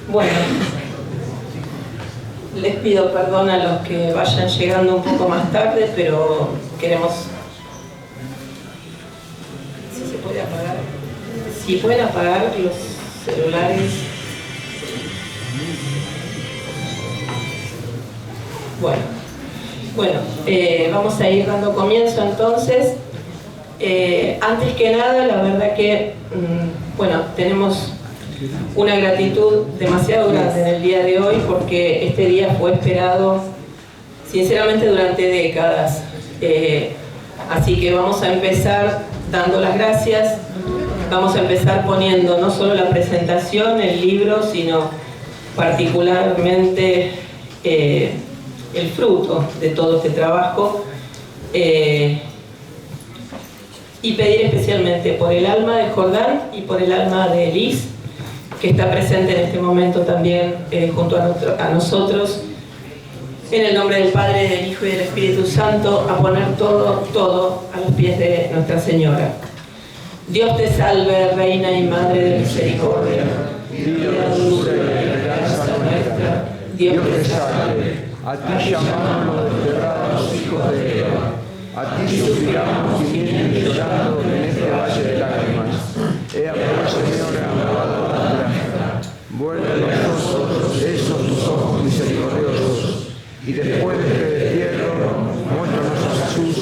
Bueno, les pido perdón a los que vayan llegando un poco más tarde, pero queremos... Si se puede apagar. Si pueden apagar los celulares. Bueno, vamos a ir dando comienzo entonces. Antes que nada, la verdad que, tenemos una gratitud demasiado grande en el día de hoy porque este día fue esperado sinceramente durante décadas. Así que vamos a empezar dando las gracias, vamos a empezar poniendo no solo la presentación, el libro, sino particularmente el fruto de todo este trabajo. Y pedir especialmente por el alma de Jordán y por el alma de Liz, que está presente en este momento también junto a nosotros, en el nombre del Padre, del Hijo y del Espíritu Santo, a poner todo a los pies de Nuestra Señora. Dios te salve, Reina y Madre de Misericordia, y de la dulzura y la esperanza nuestra. Dios te salve. A ti llamamos los desterrados hijos de Eva. A ti suspiramos gimiendo y llorando en este valle de lágrimas. Ea pues, Señora, amada, vuelve a nosotros esos tus ojos misericordiosos, y después de este destierro, muéstranos a Jesús,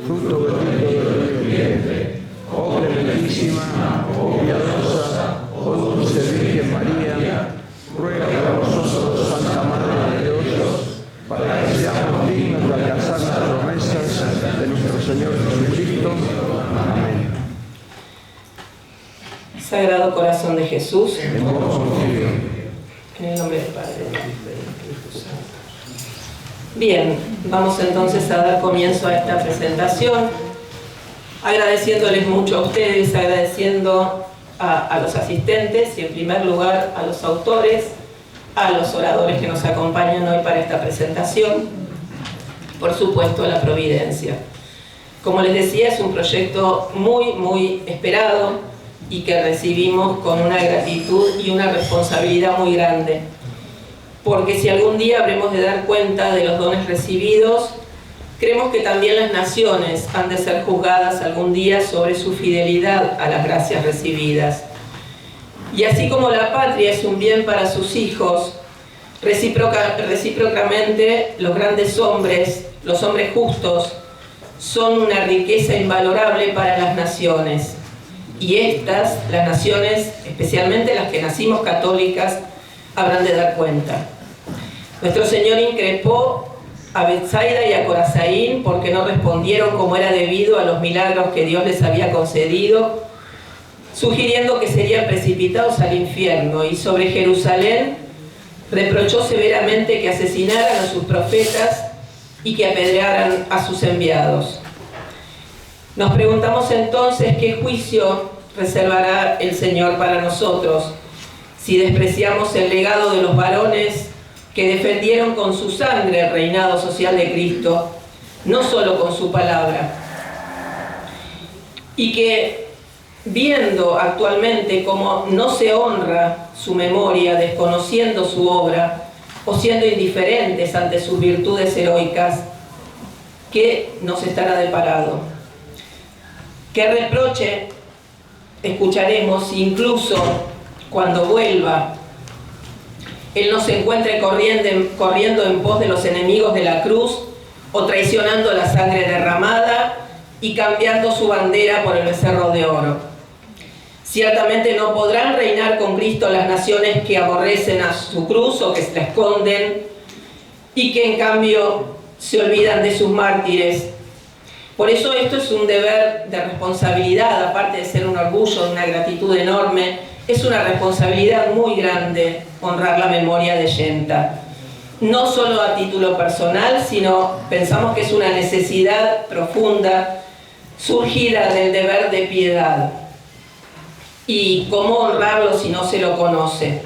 fruto bendito de tu vientre. Oh clementísima, oh piadosa, oh dulce Virgen María, ruega por nosotros, Santa Madre de Dios, para que seamos dignos de alcanzar las promesas de nuestro Señor Jesucristo. Amén. Sagrado Corazón de Jesús, En vos confío. en el nombre del Padre, del Hijo y del Espíritu Santo. Bien, vamos entonces a dar comienzo a esta presentación, agradeciéndoles mucho a ustedes, agradeciendo a los asistentes y en primer lugar a los autores, a los oradores que nos acompañan hoy para esta presentación, por supuesto a la Providencia. Como les decía, es un proyecto muy esperado y que recibimos con una gratitud y una responsabilidad muy grande, porque si algún día habremos de dar cuenta de los dones recibidos, creemos que también las naciones han de ser juzgadas algún día sobre su fidelidad a las gracias recibidas. Y así como la patria es un bien para sus hijos, recíprocamente los grandes hombres, los hombres justos, son una riqueza invalorable para las naciones. Y estas, las naciones, especialmente las que nacimos católicas, habrán de dar cuenta. Nuestro Señor increpó a Betsaida y a Corazaín porque no respondieron como era debido a los milagros que Dios les había concedido, sugiriendo que serían precipitados al infierno, y sobre Jerusalén reprochó severamente que asesinaran a sus profetas y que apedrearan a sus enviados. Nos preguntamos entonces qué juicio reservará el Señor para nosotros si despreciamos el legado de los varones que defendieron con su sangre el reinado social de Cristo, no solo con su palabra, y que, viendo actualmente cómo no se honra su memoria, desconociendo su obra o siendo indiferentes ante sus virtudes heroicas, ¿qué nos estará deparado? ¿Qué reproche escucharemos incluso cuando vuelva Él no se encuentre corriendo en pos de los enemigos de la cruz o traicionando la sangre derramada y cambiando su bandera por el becerro de oro? Ciertamente no podrán reinar con Cristo las naciones que aborrecen a su cruz o que se la esconden y que en cambio se olvidan de sus mártires. Por eso esto es un deber de responsabilidad, aparte de ser un orgullo, una gratitud enorme, es una responsabilidad muy grande honrar la memoria de Yenta. No solo a título personal, sino pensamos que es una necesidad profunda surgida del deber de piedad. ¿Y cómo honrarlo si no se lo conoce?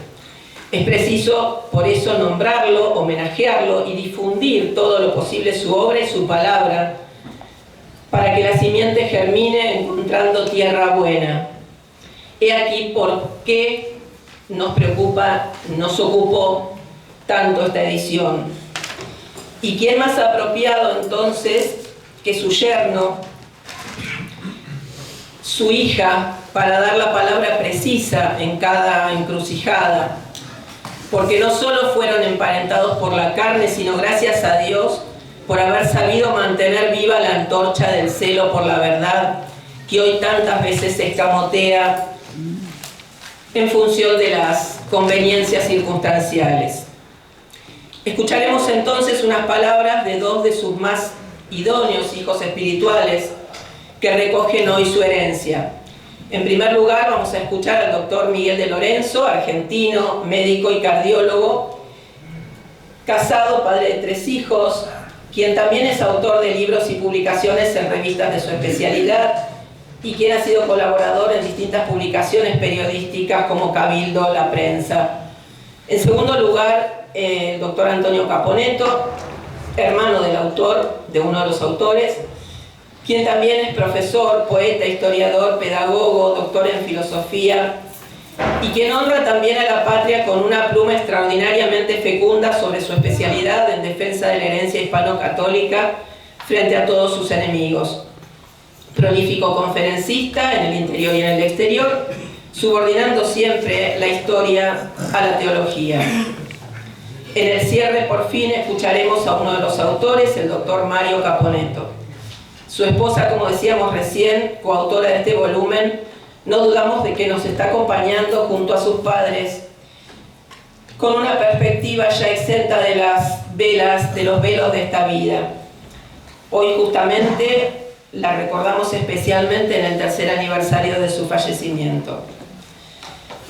Es preciso, por eso, nombrarlo, homenajearlo y difundir todo lo posible su obra y su palabra, para que la simiente germine encontrando tierra buena. He aquí por qué nos preocupa, nos ocupó tanto esta edición. ¿Y quién más apropiado entonces que su yerno, su hija, para dar la palabra precisa en cada encrucijada? Porque no solo fueron emparentados por la carne, sino gracias a Dios por haber sabido mantener viva la antorcha del celo por la verdad, que hoy tantas veces se escamotea en función de las conveniencias circunstanciales. Escucharemos entonces unas palabras de dos de sus más idóneos hijos espirituales que recogen hoy su herencia. En primer lugar, vamos a escuchar al doctor Miguel de Lorenzo, argentino, médico y cardiólogo, casado, padre de 3 hijos, quien también es autor de libros y publicaciones en revistas de su especialidad y quien ha sido colaborador en distintas publicaciones periodísticas como Cabildo, La Prensa. En segundo lugar, el doctor Antonio Caponeto, hermano del autor, de uno de los autores, quien también es profesor, poeta, historiador, pedagogo, doctor en filosofía, y quien honra también a la patria con una pluma extraordinariamente fecunda sobre su especialidad en defensa de la herencia hispano-católica frente a todos sus enemigos. Prolífico conferencista en el interior y en el exterior, subordinando siempre la historia a la teología. En el cierre, por fin, escucharemos a uno de los autores, el doctor Mario Caponeto. Su esposa, como decíamos recién, coautora de este volumen, no dudamos de que nos está acompañando junto a sus padres con una perspectiva ya exenta de las velas, de los velos de esta vida. Hoy justamente la recordamos especialmente en el 3er aniversario de su fallecimiento.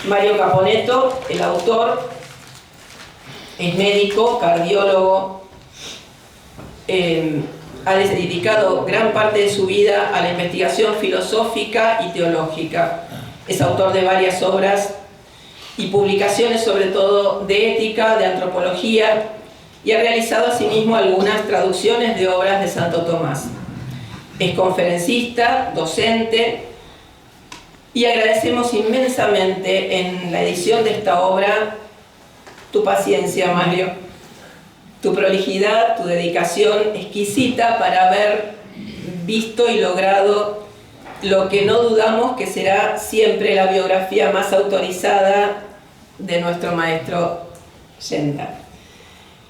Mario Caponeto, el autor, es médico, cardiólogo, ha dedicado gran parte de su vida a la investigación filosófica y teológica. Es autor de varias obras y publicaciones, sobre todo de ética, de antropología, y ha realizado asimismo algunas traducciones de obras de Santo Tomás. Es conferencista, docente, y agradecemos inmensamente en la edición de esta obra tu paciencia, Mario, tu prolijidad, tu dedicación exquisita para haber visto y logrado lo que no dudamos que será siempre la biografía más autorizada de nuestro maestro Yenta.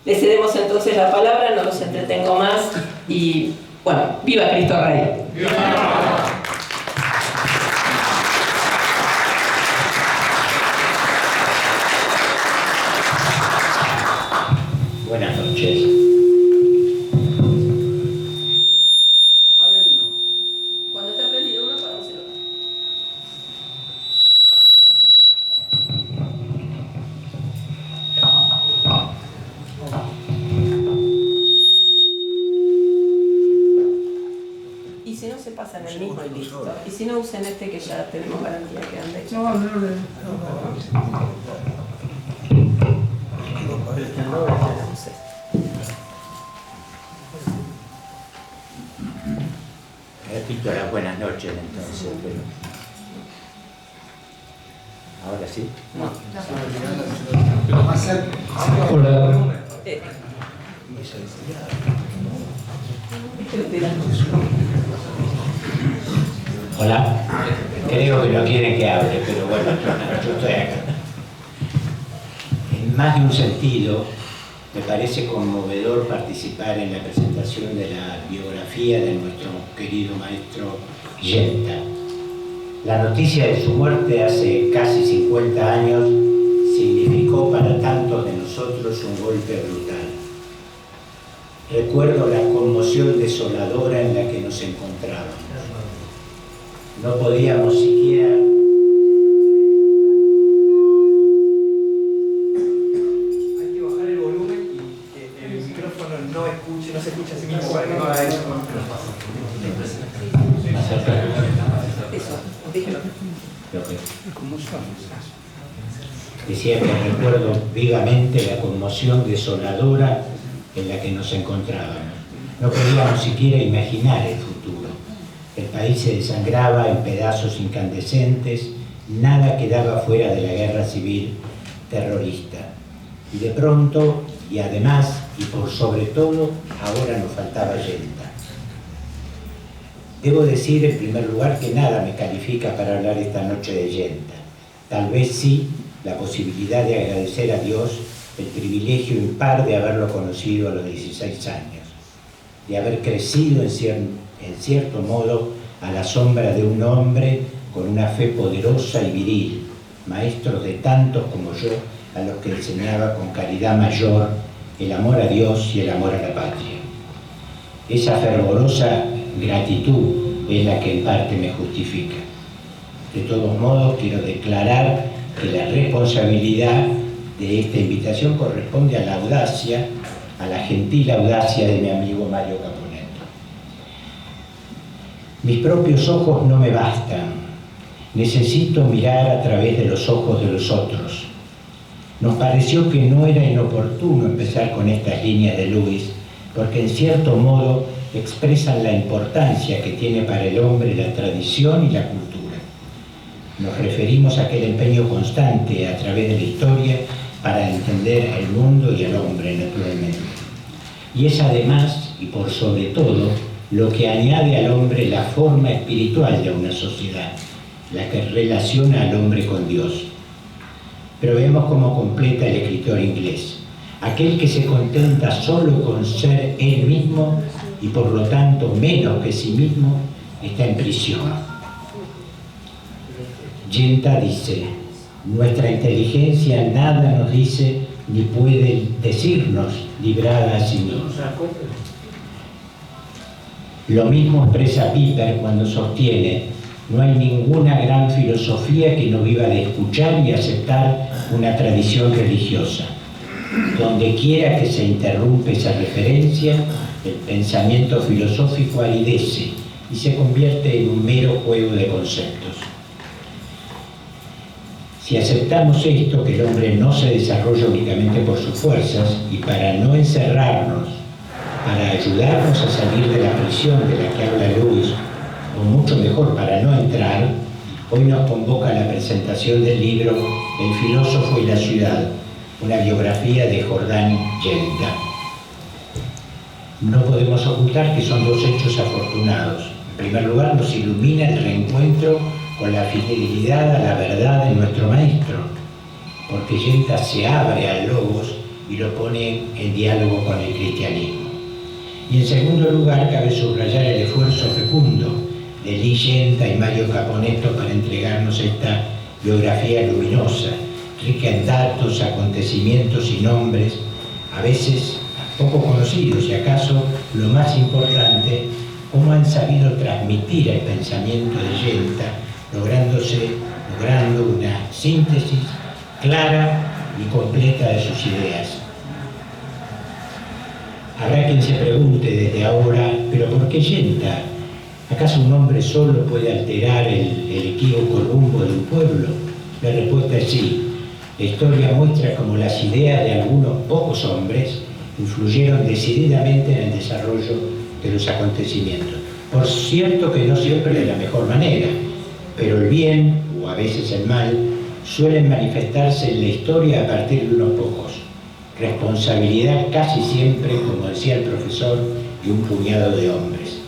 Le cedemos entonces la palabra, no los entretengo más y, bueno, ¡viva Cristo Rey! ¡Viva! Buenas noches. Apague uno. Cuando está prendido uno, apagamos el otro. Y si no, se pasan el mismo y listo. Y si no, usen este que ya tenemos garantía que anda hecho. Repito las buenas noches entonces, pero... ¿Ahora sí? Hola. Hola. Creo que no quieren que hable, pero bueno, yo estoy acá. En más de un sentido, me parece conmovedor participar en la presentación de la biografía de nuestro querido maestro Yenta. La noticia de su muerte hace casi 50 años significó para tantos de nosotros un golpe brutal. Recuerdo la conmoción desoladora en la que nos encontrábamos. No podíamos siquiera... No se escucha a sí mismo para que no haga eso. Decía que recuerdo vivamente la conmoción desoladora en la que nos encontrábamos. No podíamos siquiera imaginar el futuro. El país se desangraba en pedazos incandescentes nada quedaba fuera de la guerra civil terrorista. Y de pronto, y además, y por sobre todo, ahora nos faltaba Yenta. Debo decir en primer lugar que nada me califica para hablar esta noche de Yenta. Tal vez sí la posibilidad de agradecer a Dios el privilegio impar de haberlo conocido a los 16 años, de haber crecido en cierto modo a la sombra de un hombre con una fe poderosa y viril, maestro de tantos como yo, a los que enseñaba con caridad mayor el amor a Dios y el amor a la patria. Esa fervorosa gratitud es la que en parte me justifica. De todos modos, quiero declarar que la responsabilidad de esta invitación corresponde a la audacia, a la gentil audacia de mi amigo Mario Caponetto. Mis propios ojos no me bastan. Necesito mirar a través de los ojos de los otros. Nos pareció que no era inoportuno empezar con estas líneas de Lewis, porque en cierto modo expresan la importancia que tiene para el hombre la tradición y la cultura. Nos referimos a aquel empeño constante a través de la historia para entender el mundo y el hombre, naturalmente. Y es además, y por sobre todo, lo que añade al hombre la forma espiritual de una sociedad, la que relaciona al hombre con Dios. Pero vemos cómo completa el escritor inglés. Aquel que se contenta solo con ser él mismo y por lo tanto menos que sí mismo, está en prisión. Yenta dice: nuestra inteligencia nada nos dice ni puede decirnos librada a sí misma. Lo mismo expresa Piper cuando sostiene: no hay ninguna gran filosofía que no viva de escuchar y aceptar una tradición religiosa. Donde quiera que se interrumpe esa referencia, el pensamiento filosófico alidece y se convierte en un mero juego de conceptos. Si aceptamos esto, que el hombre no se desarrolla únicamente por sus fuerzas, y para no encerrarnos, para ayudarnos a salir de la prisión de la que habla Lewis, o mucho mejor para no entrar, hoy nos convoca la presentación del libro El filósofo y la ciudad, una biografía de Jordán Yenta. No podemos ocultar que son dos hechos afortunados. En primer lugar, nos ilumina el reencuentro con la fidelidad a la verdad de nuestro maestro, porque Yenta se abre al logos y lo pone en diálogo con el cristianismo. Y en segundo lugar, cabe subrayar el esfuerzo fecundo de Lee Yenta y Mario Caponetto para entregarnos esta biografía luminosa, rica en datos, acontecimientos y nombres, a veces poco conocidos, y acaso lo más importante, cómo han sabido transmitir el pensamiento de Yenta, logrando una síntesis clara y completa de sus ideas. Habrá quien se pregunte desde ahora, ¿pero por qué Yenta? ¿Acaso un hombre solo puede alterar el equívoco rumbo de un pueblo? La respuesta es sí. La historia muestra cómo las ideas de algunos pocos hombres influyeron decididamente en el desarrollo de los acontecimientos. Por cierto que no siempre de la mejor manera, pero el bien, o a veces el mal, suelen manifestarse en la historia a partir de unos pocos. Responsabilidad casi siempre, como decía el profesor, de un puñado de hombres.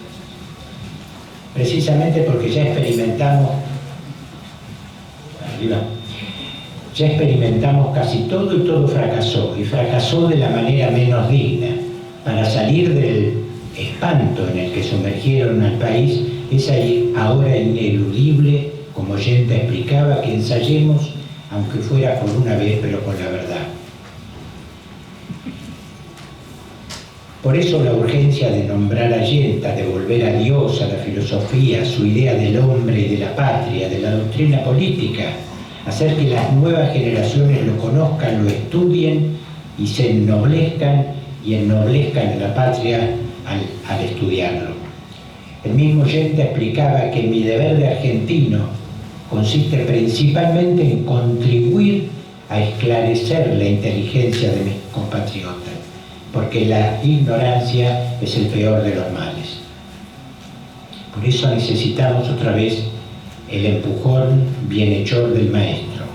Precisamente porque ya experimentamos casi todo y todo fracasó, y fracasó de la manera menos digna. Para salir del espanto en el que sumergieron al país, es ahora ineludible, como Yenta explicaba, que ensayemos, aunque fuera por una vez, pero con la verdad. Por eso la urgencia de nombrar a Yenta, de volver a Dios, a la filosofía, a su idea del hombre y de la patria, de la doctrina política, hacer que las nuevas generaciones lo conozcan, lo estudien y se ennoblezcan y ennoblezcan a la patria al estudiarlo. El mismo Yenta explicaba que mi deber de argentino consiste principalmente en contribuir a esclarecer la inteligencia de mis compatriotas, porque la ignorancia es el peor de los males. Por eso necesitamos otra vez el empujón bienhechor del maestro.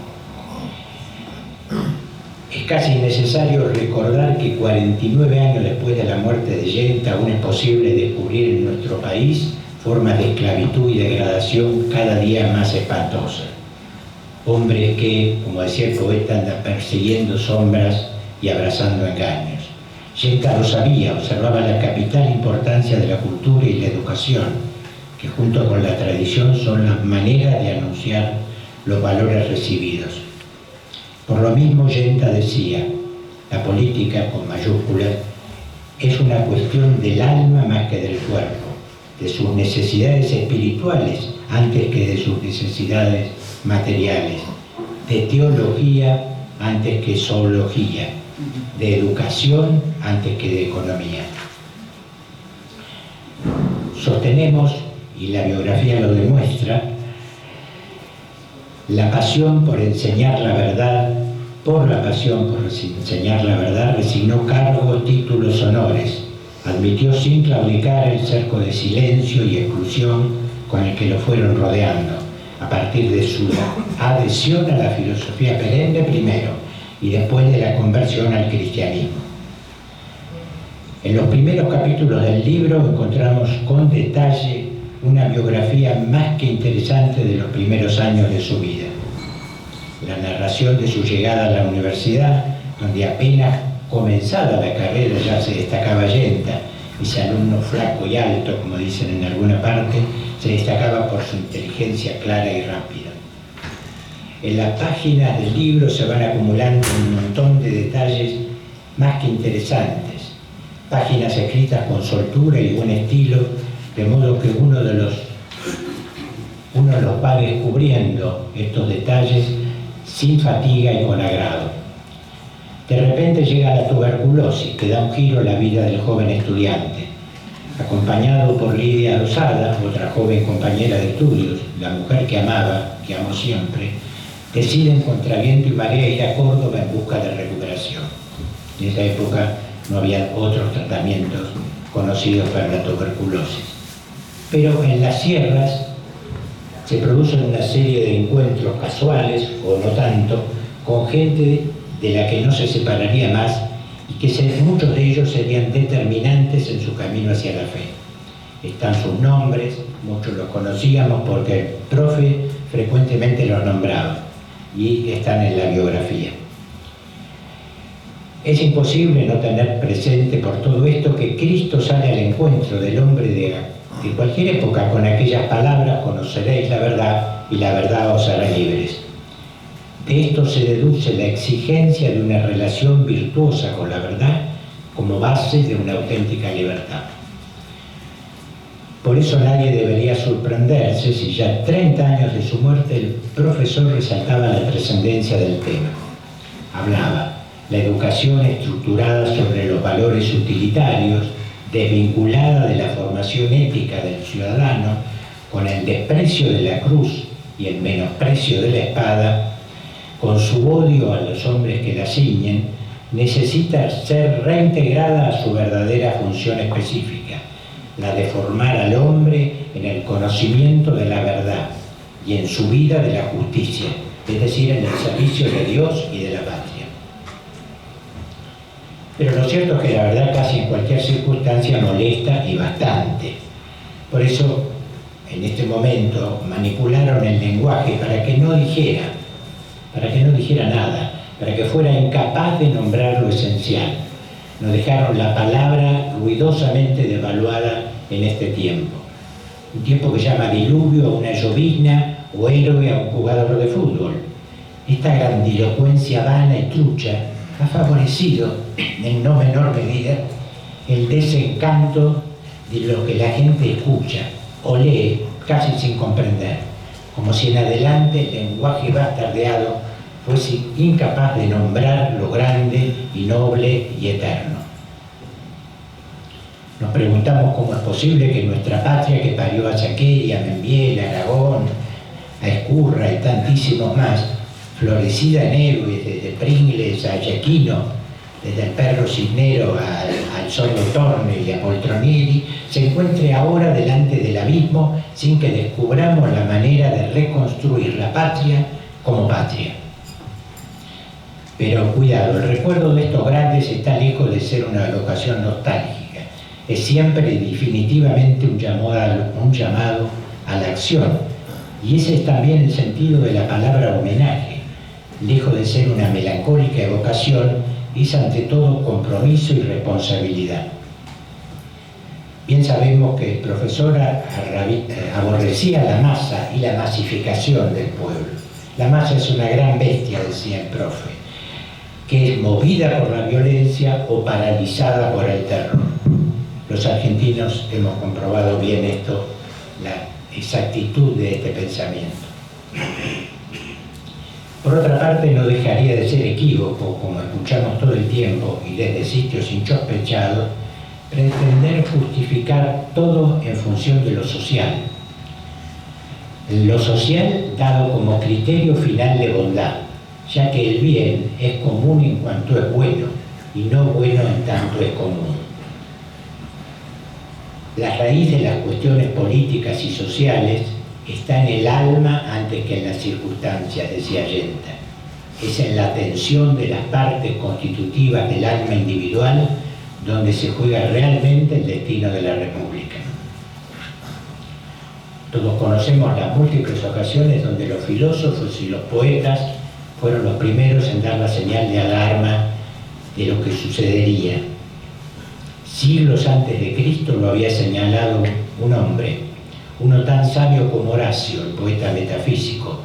Es casi necesario recordar que 49 años después de la muerte de Yenta aún es posible descubrir en nuestro país formas de esclavitud y degradación cada día más espantosas. Hombres que, como decía el poeta, andan persiguiendo sombras y abrazando engaños. Yenta lo sabía, observaba la capital importancia de la cultura y la educación, que junto con la tradición son las maneras de anunciar los valores recibidos. Por lo mismo, Yenta decía, la política, con mayúsculas, es una cuestión del alma más que del cuerpo, de sus necesidades espirituales antes que de sus necesidades materiales, de teología antes que zoología, de educación antes que de economía. Sostenemos, y la biografía lo demuestra, la pasión por enseñar la verdad, por la pasión por enseñar la verdad, resignó cargos, títulos, honores, admitió sin claudicar el cerco de silencio y exclusión con el que lo fueron rodeando, a partir de su adhesión a la filosofía perenne primero y después de la conversión al cristianismo. En los primeros capítulos del libro encontramos con detalle una biografía más que interesante de los primeros años de su vida. La narración de su llegada a la universidad, donde apenas comenzada la carrera ya se destacaba Yenta, ese alumno flaco y alto, como dicen en alguna parte, se destacaba por su inteligencia clara y rápida. En las páginas del libro se van acumulando un montón de detalles más que interesantes, páginas escritas con soltura y buen estilo, de modo que uno los va descubriendo estos detalles sin fatiga y con agrado. De repente llega la tuberculosis, que da un giro a la vida del joven estudiante. Acompañado por Lidia Lozada, otra joven compañera de estudios, la mujer que amaba, que amó siempre, deciden contra viento y marea ir a Córdoba en busca de recuperación. En esa época no había otros tratamientos conocidos para la tuberculosis. Pero en las sierras se producen una serie de encuentros casuales, o no tanto, con gente de la que no se separaría más y que muchos de ellos serían determinantes en su camino hacia la fe. Están sus nombres, muchos los conocíamos porque el profe frecuentemente los nombraba y están en la biografía. Es imposible no tener presente por todo esto que Cristo sale al encuentro del hombre de cualquier época con aquellas palabras: conoceréis la verdad y la verdad os hará libres. De esto se deduce la exigencia de una relación virtuosa con la verdad como base de una auténtica libertad. Por eso nadie debería sorprenderse si ya 30 años de su muerte el profesor resaltaba la trascendencia del tema. Hablaba: la educación estructurada sobre los valores utilitarios, desvinculada de la formación ética del ciudadano, con el desprecio de la cruz y el menosprecio de la espada, con su odio a los hombres que la ciñen, necesita ser reintegrada a su verdadera función específica, la de formar al hombre en el conocimiento de la verdad y en su vida de la justicia, es decir, en el servicio de Dios y de la patria. Pero lo cierto es que la verdad casi en cualquier circunstancia molesta y bastante. Por eso, en este momento, manipularon el lenguaje para que no dijera nada, para que fuera incapaz de nombrar lo esencial. Nos dejaron la palabra ruidosamente devaluada en este tiempo. Un tiempo que llama diluvio a una llovizna o héroe a un jugador de fútbol. Esta grandilocuencia vana y trucha ha favorecido, en no menor medida, el desencanto de lo que la gente escucha o lee casi sin comprender, como si en adelante el lenguaje bastardeado fuese incapaz de nombrar lo grande y noble y eterno. Nos preguntamos cómo es posible que nuestra patria, que parió a Chaqueria, a Membiel, a Aragón, a Escurra y tantísimos más, florecida en héroes desde Pringles a Yaquino, desde el perro Cisnero al sordo Torne y a Poltronieri, se encuentre ahora delante del abismo sin que descubramos la manera de reconstruir la patria como patria. Pero cuidado, el recuerdo de estos grandes está lejos de ser una evocación nostálgica, es siempre y definitivamente un llamado a la acción, y ese es también el sentido de la palabra homenaje. Lejos de ser una melancólica evocación, es ante todo compromiso y responsabilidad. Bien sabemos que el profesor aborrecía la masa y la masificación del pueblo. La masa es una gran bestia, decía el profe, que es movida por la violencia o paralizada por el terror. Los argentinos hemos comprobado bien esto, la exactitud de este pensamiento. Por otra parte, no dejaría de ser equívoco, como escuchamos todo el tiempo y desde sitios insospechados, pretender justificar todo en función de lo social. Lo social dado como criterio final de bondad, ya que el bien es común en cuanto es bueno y no bueno en tanto es común. La raíz de las cuestiones políticas y sociales está en el alma antes que en las circunstancias, decía Yenta. Es en la tensión de las partes constitutivas del alma individual donde se juega realmente el destino de la República. Todos conocemos las múltiples ocasiones donde los filósofos y los poetas fueron los primeros en dar la señal de alarma de lo que sucedería. Siglos antes de Cristo lo había señalado un hombre, uno tan sabio como Horacio, el poeta metafísico.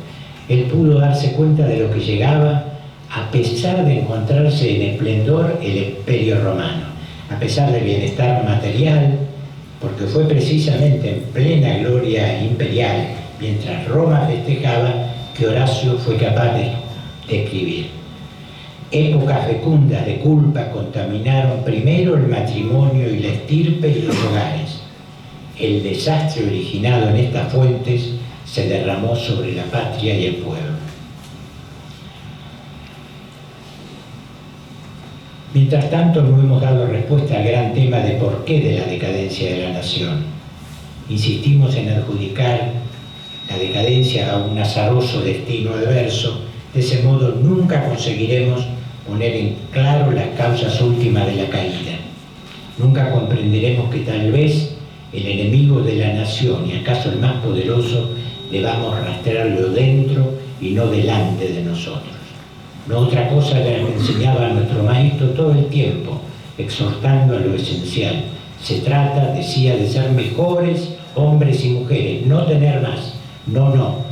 Él pudo darse cuenta de lo que llegaba a pesar de encontrarse en esplendor el Imperio Romano, a pesar del bienestar material, porque fue precisamente en plena gloria imperial, mientras Roma festejaba, que Horacio fue capaz de escribir. Épocas fecundas de culpa contaminaron primero el matrimonio y la estirpe y los hogares. El desastre originado en estas fuentes se derramó sobre la patria y el pueblo. Mientras tanto, no hemos dado respuesta al gran tema de por qué de la decadencia de la nación. Insistimos en adjudicar la decadencia a un azaroso destino adverso. De ese modo nunca conseguiremos poner en claro las causas últimas de la caída. Nunca comprenderemos que tal vez el enemigo de la nación, y acaso el más poderoso, debamos rastrearlo dentro y no delante de nosotros. No otra cosa que enseñaba a nuestro maestro todo el tiempo, exhortando a lo esencial. Se trata, decía, de ser mejores hombres y mujeres, no tener más,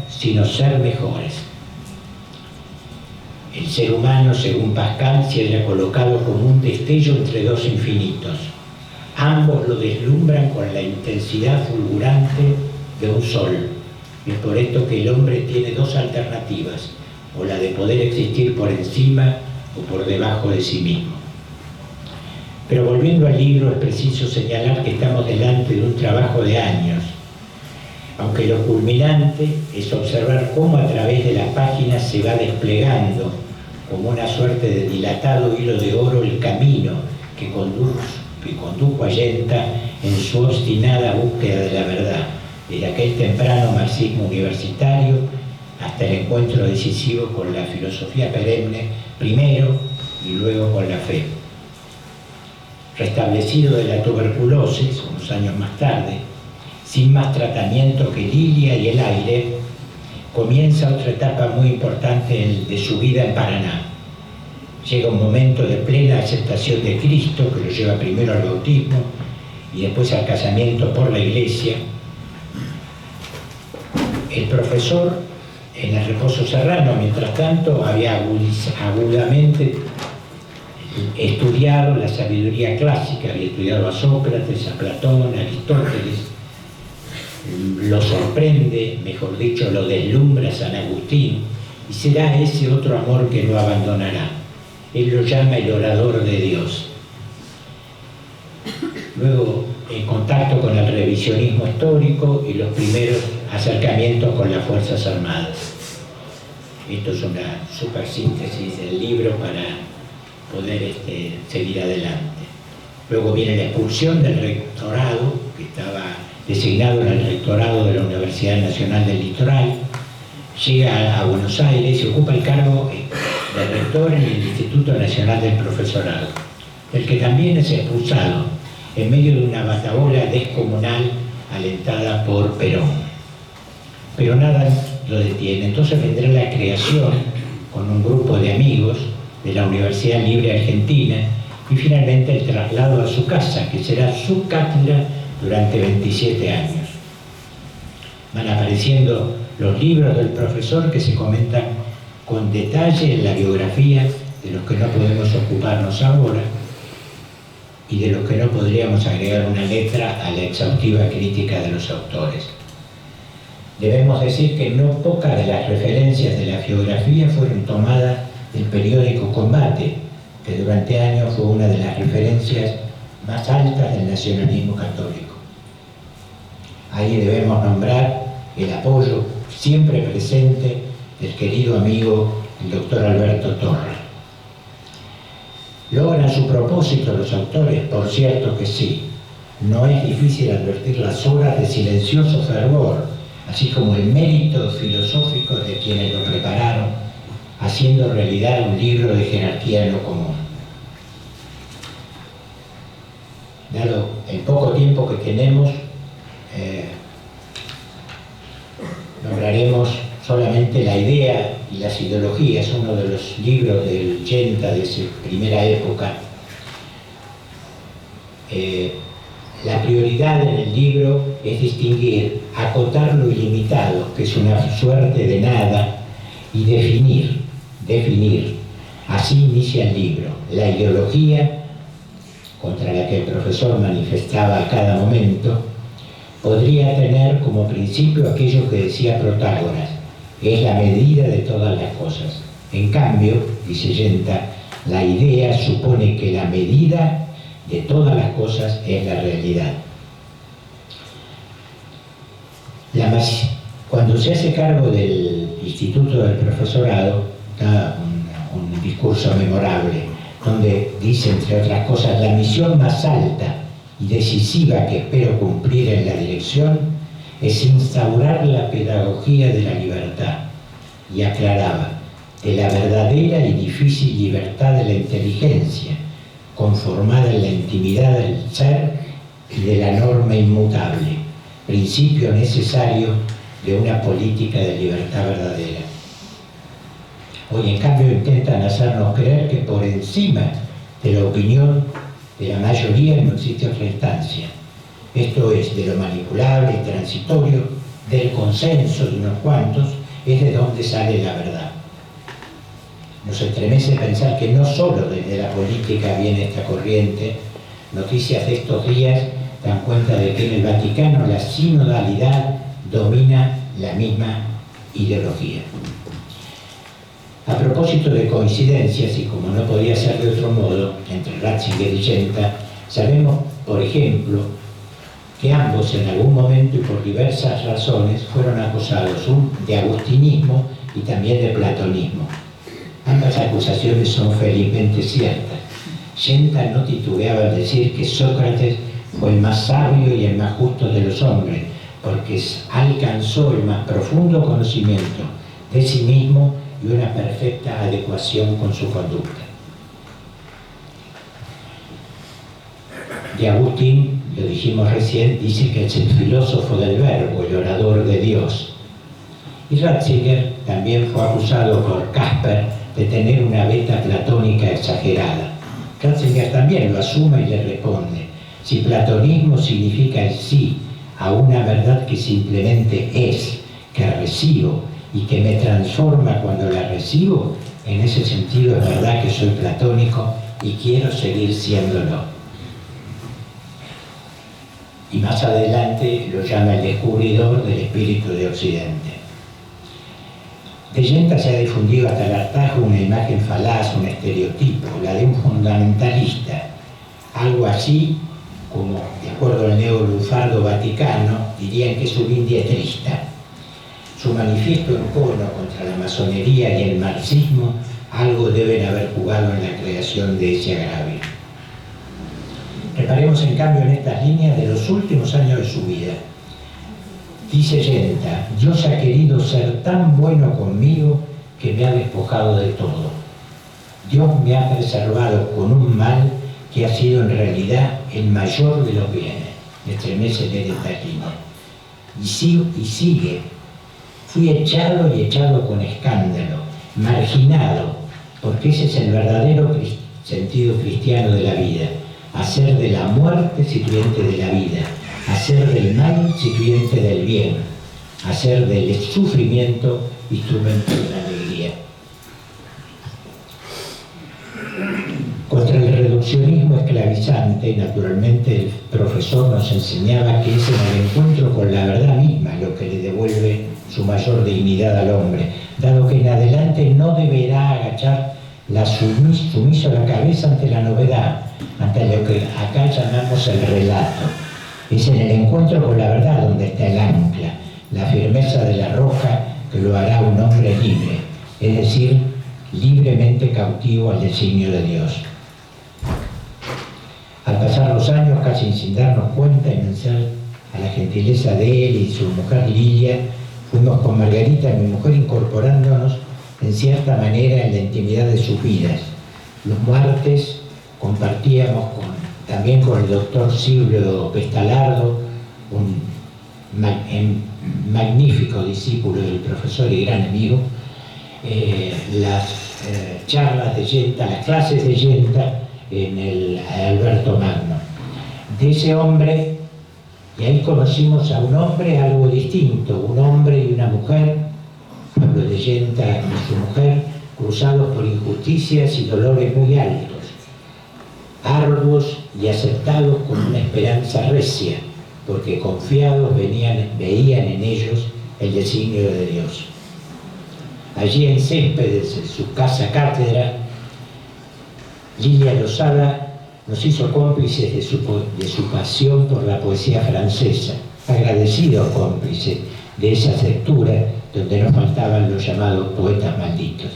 sino ser mejores. El ser humano, según Pascal, se halla colocado como un destello entre dos infinitos. Ambos lo deslumbran con la intensidad fulgurante de un sol. Es por esto que el hombre tiene dos alternativas, o la de poder existir por encima o por debajo de sí mismo. Pero volviendo al libro, es preciso señalar que estamos delante de un trabajo de años, aunque lo culminante es observar cómo a través de las páginas se va desplegando como una suerte de dilatado hilo de oro el camino que condujo a Yenta en su obstinada búsqueda de la verdad, desde aquel temprano marxismo universitario hasta el encuentro decisivo con la filosofía perenne, primero y luego con la fe. Restablecido de la tuberculosis, unos años más tarde, sin más tratamiento que lilia y el aire, comienza otra etapa muy importante de su vida en Paraná. Llega un momento de plena aceptación de Cristo, que lo lleva primero al bautismo y después al casamiento por la iglesia. El profesor, en el reposo serrano, mientras tanto, había agudamente estudiado la sabiduría clásica, había estudiado a Sócrates, a Platón, a Aristóteles. Lo sorprende, mejor dicho, lo deslumbra San Agustín, y será ese otro amor que no abandonará. Él lo llama el orador de Dios. Luego, en contacto con el revisionismo histórico y los primeros acercamientos con las Fuerzas Armadas. Esto es una supersíntesis del libro para poder seguir adelante. Luego viene la expulsión del rectorado, que estaba designado en el rectorado de la Universidad Nacional del Litoral, llega a Buenos Aires y ocupa el cargo de rector en el Instituto Nacional del Profesorado, del que también es expulsado en medio de una batahola descomunal alentada por Perón. Pero nada lo detiene. Entonces vendrá la creación, con un grupo de amigos, de la Universidad Libre Argentina, y finalmente el traslado a su casa, que será su cátedra durante 27 años. Van apareciendo los libros del profesor que se comentan con detalle en la biografía de los que no podemos ocuparnos ahora y de los que no podríamos agregar una letra a la exhaustiva crítica de los autores. Debemos decir que no pocas de las referencias de la geografía fueron tomadas del periódico Combate, que durante años fue una de las referencias más altas del nacionalismo católico. Ahí debemos nombrar el apoyo siempre presente del querido amigo el doctor Alberto Torres. ¿Logran su propósito los autores? Por cierto que sí. No es difícil advertir las horas de silencioso fervor, así como el mérito filosófico de quienes lo prepararon, haciendo realidad un libro de jerarquía en lo común. Dado el poco tiempo que tenemos, nombraremos solamente la idea y las ideologías, uno de los libros del Yenta de esa primera época. La prioridad en el libro es distinguir, acotar lo ilimitado, que es una suerte de nada, y definir. Así inicia el libro. La ideología, contra la que el profesor manifestaba a cada momento, podría tener como principio aquello que decía Protágoras: es la medida de todas las cosas. En cambio, dice Yenta, la idea supone que la medida de todas las cosas es la realidad. Cuando se hace cargo del Instituto del Profesorado, da un discurso memorable, donde dice, entre otras cosas, la misión más alta y decisiva que espero cumplir en la dirección es instaurar la pedagogía de la libertad. Y aclaraba, de la verdadera y difícil libertad de la inteligencia, conformada en la intimidad del ser y de la norma inmutable, principio necesario de una política de libertad verdadera. Hoy, en cambio, intentan hacernos creer que por encima de la opinión de la mayoría no existe otra instancia. Esto es, de lo manipulable y transitorio, del consenso de unos cuantos, es de donde sale la verdad. Nos estremece pensar que no solo desde la política viene esta corriente. Noticias de estos días dan cuenta de que en el Vaticano la sinodalidad domina la misma ideología. A propósito de coincidencias, y como no podía ser de otro modo, entre Ratzinger y Yenta, sabemos, por ejemplo, que ambos en algún momento y por diversas razones fueron acusados de agustinismo y también de platonismo. Ambas acusaciones son felizmente ciertas. Yenta no titubeaba al decir que Sócrates fue el más sabio y el más justo de los hombres, porque alcanzó el más profundo conocimiento de sí mismo y una perfecta adecuación con su conducta. De Agustín, lo dijimos recién, dice que es el filósofo del verbo, el orador de Dios. Y Ratzinger también fue acusado por Casper de tener una beta platónica exagerada. Ratzinger también lo asume y le responde: si platonismo significa el sí a una verdad que simplemente es, que recibo y que me transforma cuando la recibo, en ese sentido es verdad que soy platónico y quiero seguir siéndolo. Y más adelante lo llama el descubridor del espíritu de Occidente. De Yenta se ha difundido hasta el hartazgo una imagen falaz, un estereotipo, la de un fundamentalista, algo así como, de acuerdo al neolufardo vaticano, dirían que es un indietrista. Su manifiesto en cono contra la masonería y el marxismo algo deben haber jugado en la creación de ese agravio. Reparemos en cambio en estas líneas de los últimos años de su vida. Dice Yenta: Dios ha querido ser tan bueno conmigo que me ha despojado de todo. Dios me ha preservado con un mal que ha sido en realidad el mayor de los bienes. Me estremece leer estas líneas. Y sigue. Fui echado y echado con escándalo, marginado, porque ese es el verdadero sentido cristiano de la vida. Hacer de la muerte situyente de la vida, hacer del mal situyente del bien, hacer del sufrimiento instrumento de la alegría. Contra el reduccionismo esclavizante, naturalmente el profesor nos enseñaba que es en el encuentro con la verdad misma lo que le devuelve su mayor dignidad al hombre, dado que en adelante no deberá agachar sumiso la cabeza ante la novedad, ante lo que acá llamamos el relato. Es en el encuentro con la verdad donde está el ancla, la firmeza de la roca que lo hará un hombre libre, es decir, libremente cautivo al designio de Dios. Al pasar los años, casi sin darnos cuenta y mencionar a la gentileza de él y su mujer Lilia, fuimos con Margarita, mi mujer, incorporándonos en cierta manera en la intimidad de sus vidas. Los martes compartíamos también con el doctor Silvio Pestalardo, un magnífico discípulo del profesor y gran amigo, las charlas de Yenta, las clases de Yenta en el Alberto Magno. De ese hombre, y ahí conocimos a un hombre algo distinto, un hombre y una mujer, hablo de Yenta y su mujer, cruzados por injusticias y dolores muy altos, arduos y aceptados con una esperanza recia, porque confiados veían en ellos el designio de Dios. Allí en Céspedes, en su casa cátedra, Lilia Lozada nos hizo cómplices de su pasión por la poesía francesa, agradecido cómplice de esa lectura donde nos faltaban los llamados poetas malditos.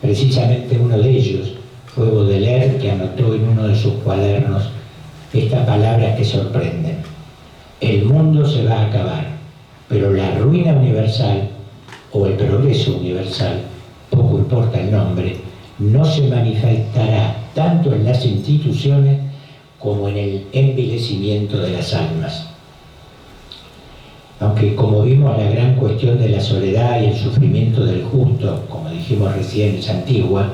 Precisamente uno de ellos fue Baudelaire, que anotó en uno de sus cuadernos estas palabras que sorprenden: el mundo se va a acabar, pero la ruina universal o el progreso universal, poco importa el nombre, no se manifestará tanto en las instituciones como en el envilecimiento de las almas. Aunque, como vimos, la gran cuestión de la soledad y el sufrimiento del justo, como dijimos recién, es antigua,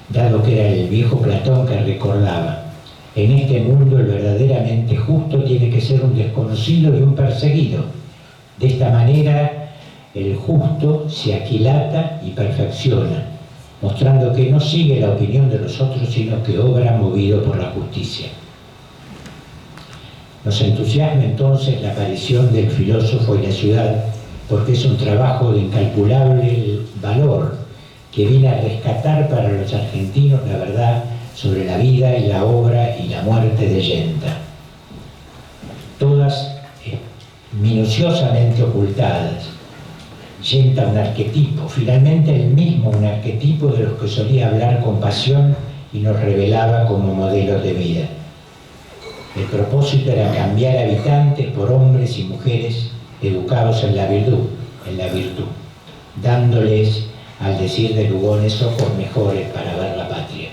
dado que era el viejo Platón que recordaba: en este mundo el verdaderamente justo tiene que ser un desconocido y un perseguido. De esta manera el justo se aquilata y perfecciona, mostrando que no sigue la opinión de los otros, sino que obra movido por la justicia. Nos entusiasma entonces la aparición del filósofo y la ciudad, porque es un trabajo de incalculable valor que viene a rescatar para los argentinos la verdad sobre la vida y la obra y la muerte de Yenta, todas minuciosamente ocultadas. Yenta, un arquetipo, finalmente el mismo un arquetipo de los que solía hablar con pasión y nos revelaba como modelos de vida. El propósito era cambiar habitantes por hombres y mujeres educados en la virtud, dándoles, al decir de Lugones, ojos mejores para ver la patria.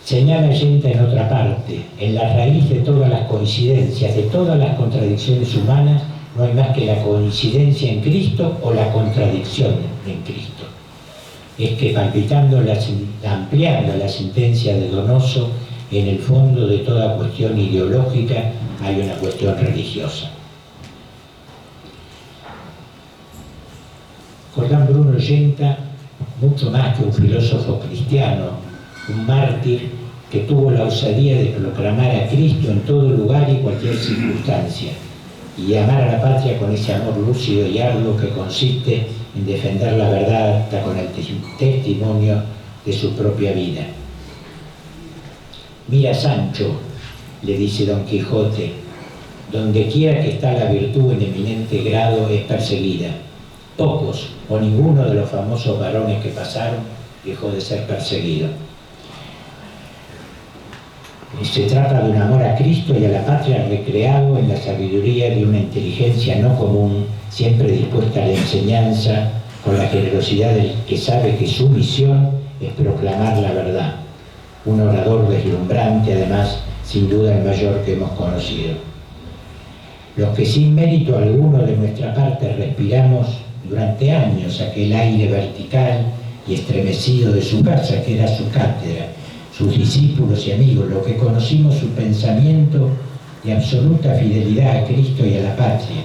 Señala Yenta en otra parte: en la raíz de todas las coincidencias, de todas las contradicciones humanas, no hay más que la coincidencia en Cristo o la contradicción en Cristo. Es que, palpitando, ampliando la sentencia de Donoso, en el fondo de toda cuestión ideológica hay una cuestión religiosa. Jordán Bruno Yenta, mucho más que un filósofo cristiano, un mártir que tuvo la osadía de proclamar a Cristo en todo lugar y cualquier circunstancia, y amar a la patria con ese amor lúcido y arduo que consiste en defender la verdad hasta con el testimonio de su propia vida. Mira, Sancho, le dice Don Quijote, donde quiera que está la virtud en eminente grado es perseguida, pocos o ninguno de los famosos varones que pasaron dejó de ser perseguido. Se trata de un amor a Cristo y a la patria recreado en la sabiduría de una inteligencia no común, siempre dispuesta a la enseñanza, con la generosidad del que sabe que su misión es proclamar la verdad. Un orador deslumbrante, además, sin duda el mayor que hemos conocido. Los que sin mérito alguno de nuestra parte respiramos durante años aquel aire vertical y estremecido de su casa, que era su cátedra, sus discípulos y amigos, los que conocimos su pensamiento de absoluta fidelidad a Cristo y a la patria,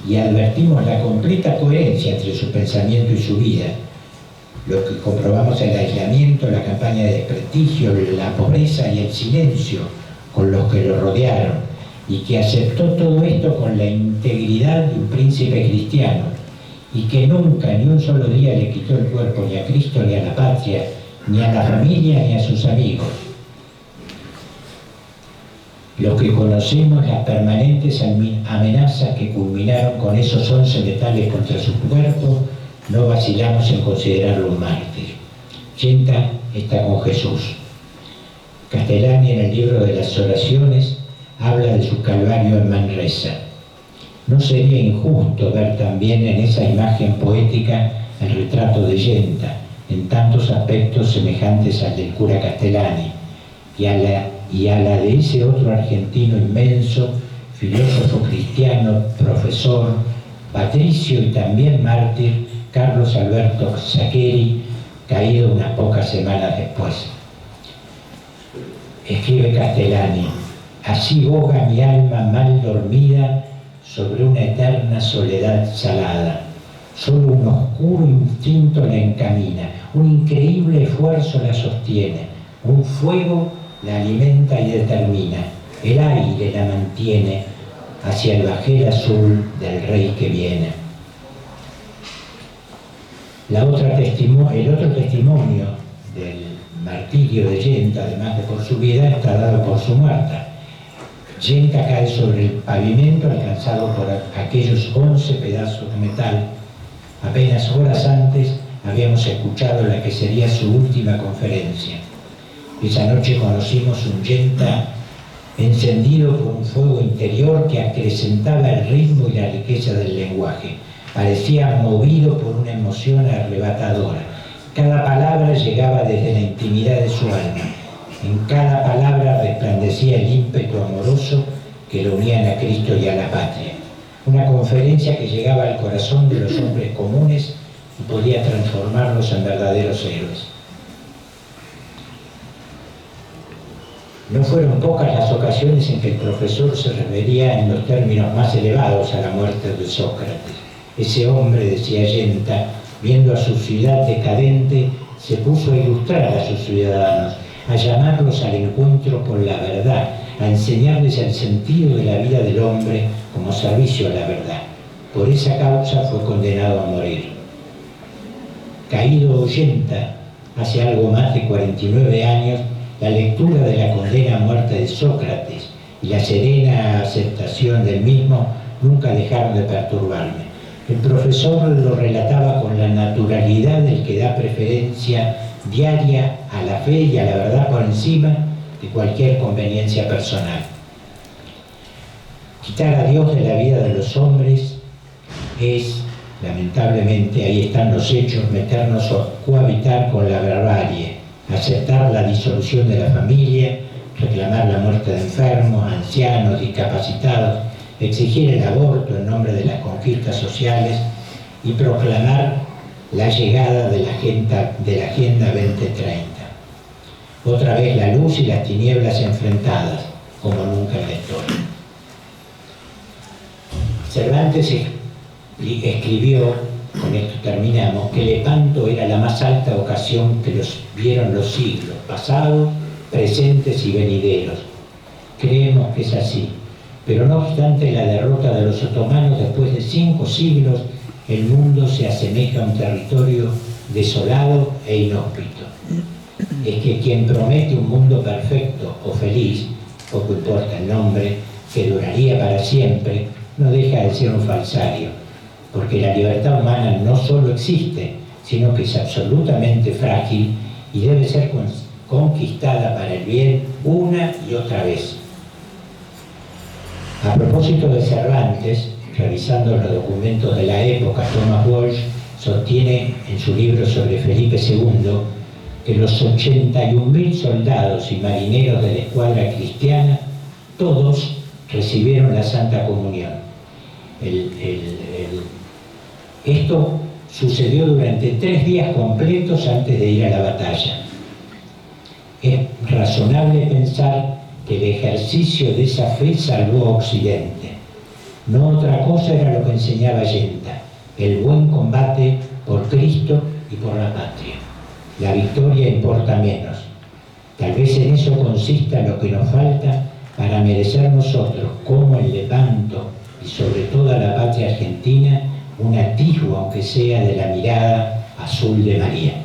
y advertimos la completa coherencia entre su pensamiento y su vida, los que comprobamos el aislamiento, la campaña de desprestigio, la pobreza y el silencio con los que lo rodearon, y que aceptó todo esto con la integridad de un príncipe cristiano, y que nunca ni un solo día le quitó el cuerpo ni a Cristo ni a la patria, ni a la familia ni a sus amigos. Los que conocemos las permanentes amenazas que culminaron con esos 11 letales contra su cuerpo, no vacilamos en considerarlo un mártir. Genta está con Jesús. Castellani, en el libro de las oraciones, habla de su calvario en Manresa. ¿No sería injusto ver también en esa imagen poética el retrato de Genta, en tantos aspectos semejantes al del cura Castellani, y a la de ese otro argentino inmenso, filósofo cristiano, profesor, patricio y también mártir, Carlos Alberto Saccheri, caído unas pocas semanas después? Escribe Castellani: así boga mi alma mal dormida sobre una eterna soledad salada. Solo un oscuro instinto la encamina, un increíble esfuerzo la sostiene, un fuego la alimenta y determina, el aire la mantiene hacia el bajel azul del rey que viene. El otro testimonio del martirio de Genta, además de por su vida, está dado por su muerte. Genta cae sobre el pavimento alcanzado por aquellos 11 pedazos de metal. Apenas horas antes habíamos escuchado la que sería su última conferencia. Esa noche conocimos un Genta encendido por un fuego interior que acrecentaba el ritmo y la riqueza del lenguaje. Parecía movido por una emoción arrebatadora. Cada palabra llegaba desde la intimidad de su alma. En cada palabra resplandecía el ímpetu amoroso que lo unían a Cristo y a la patria. Una conferencia que llegaba al corazón de los hombres comunes y podía transformarlos en verdaderos héroes. No fueron pocas las ocasiones en que el profesor se refería en los términos más elevados a la muerte de Sócrates. Ese hombre, decía Genta, viendo a su ciudad decadente, se puso a ilustrar a sus ciudadanos, a llamarlos al encuentro con la verdad, a enseñarles el sentido de la vida del hombre como servicio a la verdad. Por esa causa fue condenado a morir. Caído Genta, hace algo más de 49 años, la lectura de la condena a muerte de Sócrates y la serena aceptación del mismo nunca dejaron de perturbarme. El profesor lo relataba con la naturalidad del que da preferencia diaria a la fe y a la verdad por encima de cualquier conveniencia personal. Quitar a Dios de la vida de los hombres es, lamentablemente, ahí están los hechos, meternos a cohabitar con la barbarie, aceptar la disolución de la familia, reclamar la muerte de enfermos, ancianos, discapacitados, exigir el aborto en nombre de las conquistas sociales y proclamar la llegada de la Agenda 2030. Otra vez la luz y las tinieblas enfrentadas, como nunca en la historia. Cervantes escribió, con esto terminamos, que el espanto era la más alta ocasión que vieron los siglos, pasados, presentes y venideros. Creemos que es así, pero no obstante la derrota de los otomanos después de 5 siglos, el mundo se asemeja a un territorio desolado e inhóspito. Es que quien promete un mundo perfecto o feliz, poco importa el nombre, que duraría para siempre, no deja de ser un falsario, porque la libertad humana no solo existe, sino que es absolutamente frágil y debe ser conquistada para el bien una y otra vez. A propósito de Cervantes, revisando los documentos de la época, Thomas Walsh sostiene en su libro sobre Felipe II que los 81.000 soldados y marineros de la escuadra cristiana, todos recibieron la Santa Comunión. Esto sucedió durante 3 días completos antes de ir a la batalla. Es razonable pensar que el ejercicio de esa fe salvó a Occidente. No otra cosa era lo que enseñaba Yenta, el buen combate por Cristo y por la patria. La victoria importa menos. Tal vez en eso consista lo que nos falta para merecer nosotros, como el Lepanto y sobre todo a la patria argentina, un atisbo, aunque sea, de la mirada azul de María.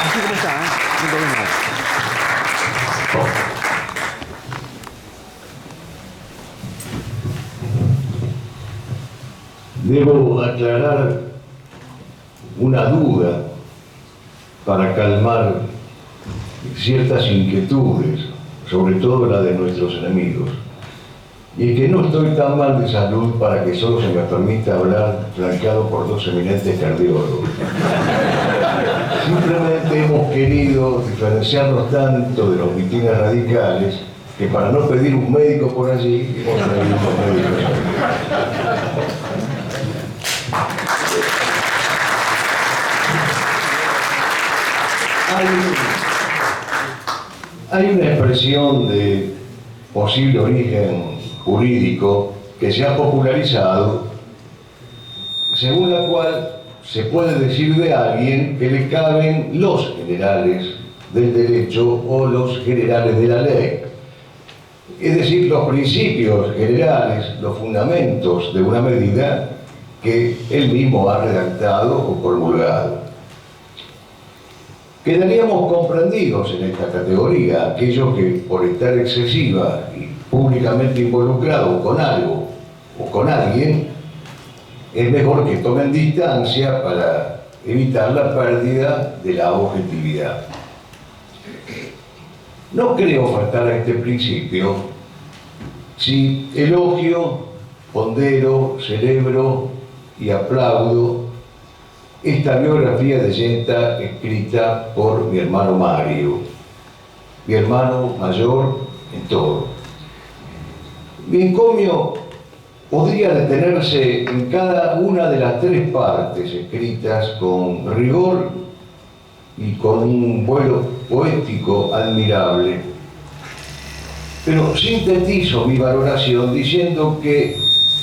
Así como está, no problema. Debo aclarar una duda para calmar ciertas inquietudes, sobre todo la de nuestros enemigos. Y es que no estoy tan mal de salud para que solo se me permita hablar flanqueado por 2 eminentes cardiólogos. Simplemente hemos querido diferenciarnos tanto de los mitines radicales que para no pedir un médico por allí, hemos traído un médico. Hay una expresión de posible origen jurídico que se ha popularizado, según la cual se puede decir de alguien que le caben los generales del derecho o los generales de la ley. Es decir, los principios generales, los fundamentos de una medida que él mismo ha redactado o promulgado. Quedaríamos comprendidos en esta categoría aquellos que, por estar excesiva y públicamente involucrados con algo o con alguien, es mejor que tomen distancia para evitar la pérdida de la objetividad. No creo faltar a este principio si elogio, pondero, celebro y aplaudo esta biografía de Yenta escrita por mi hermano Mario, mi hermano mayor en todo. Mi encomio podría detenerse en cada una de las 3 partes escritas con rigor y con un vuelo poético admirable, pero sintetizo mi valoración diciendo que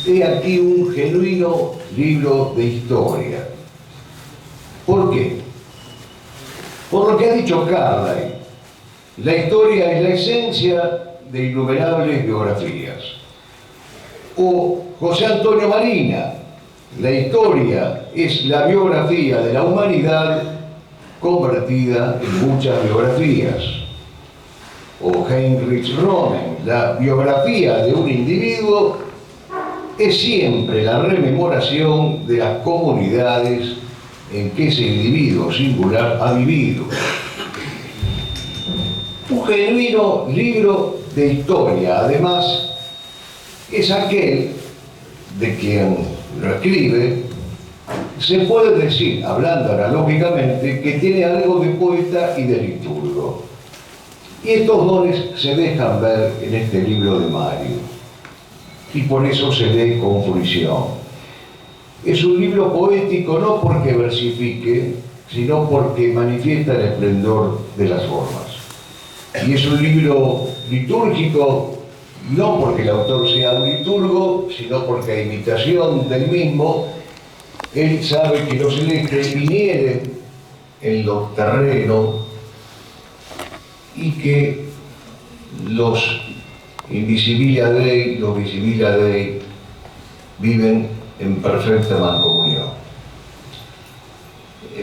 he aquí un genuino libro de historia. ¿Por qué? Por lo que ha dicho Carlyle, la historia es la esencia de innumerables biografías. O José Antonio Marina, la historia es la biografía de la humanidad convertida en muchas biografías. O Heinrich Rommel, la biografía de un individuo es siempre la rememoración de las comunidades en que ese individuo singular ha vivido. Un genuino libro de historia, además, es aquel de quien lo escribe, se puede decir, hablando analógicamente, que tiene algo de poeta y de liturgo. Y estos dones se dejan ver en este libro de Mario, y por eso se lee con fruición. Es un libro poético no porque versifique, sino porque manifiesta el esplendor de las formas. Y es un libro litúrgico no porque el autor sea un liturgo, sino porque a imitación del mismo, él sabe que los celestes vinieren en los terrenos y que los invisibilia Dei, los visibilia Dei, viven en perfecta mancomunión.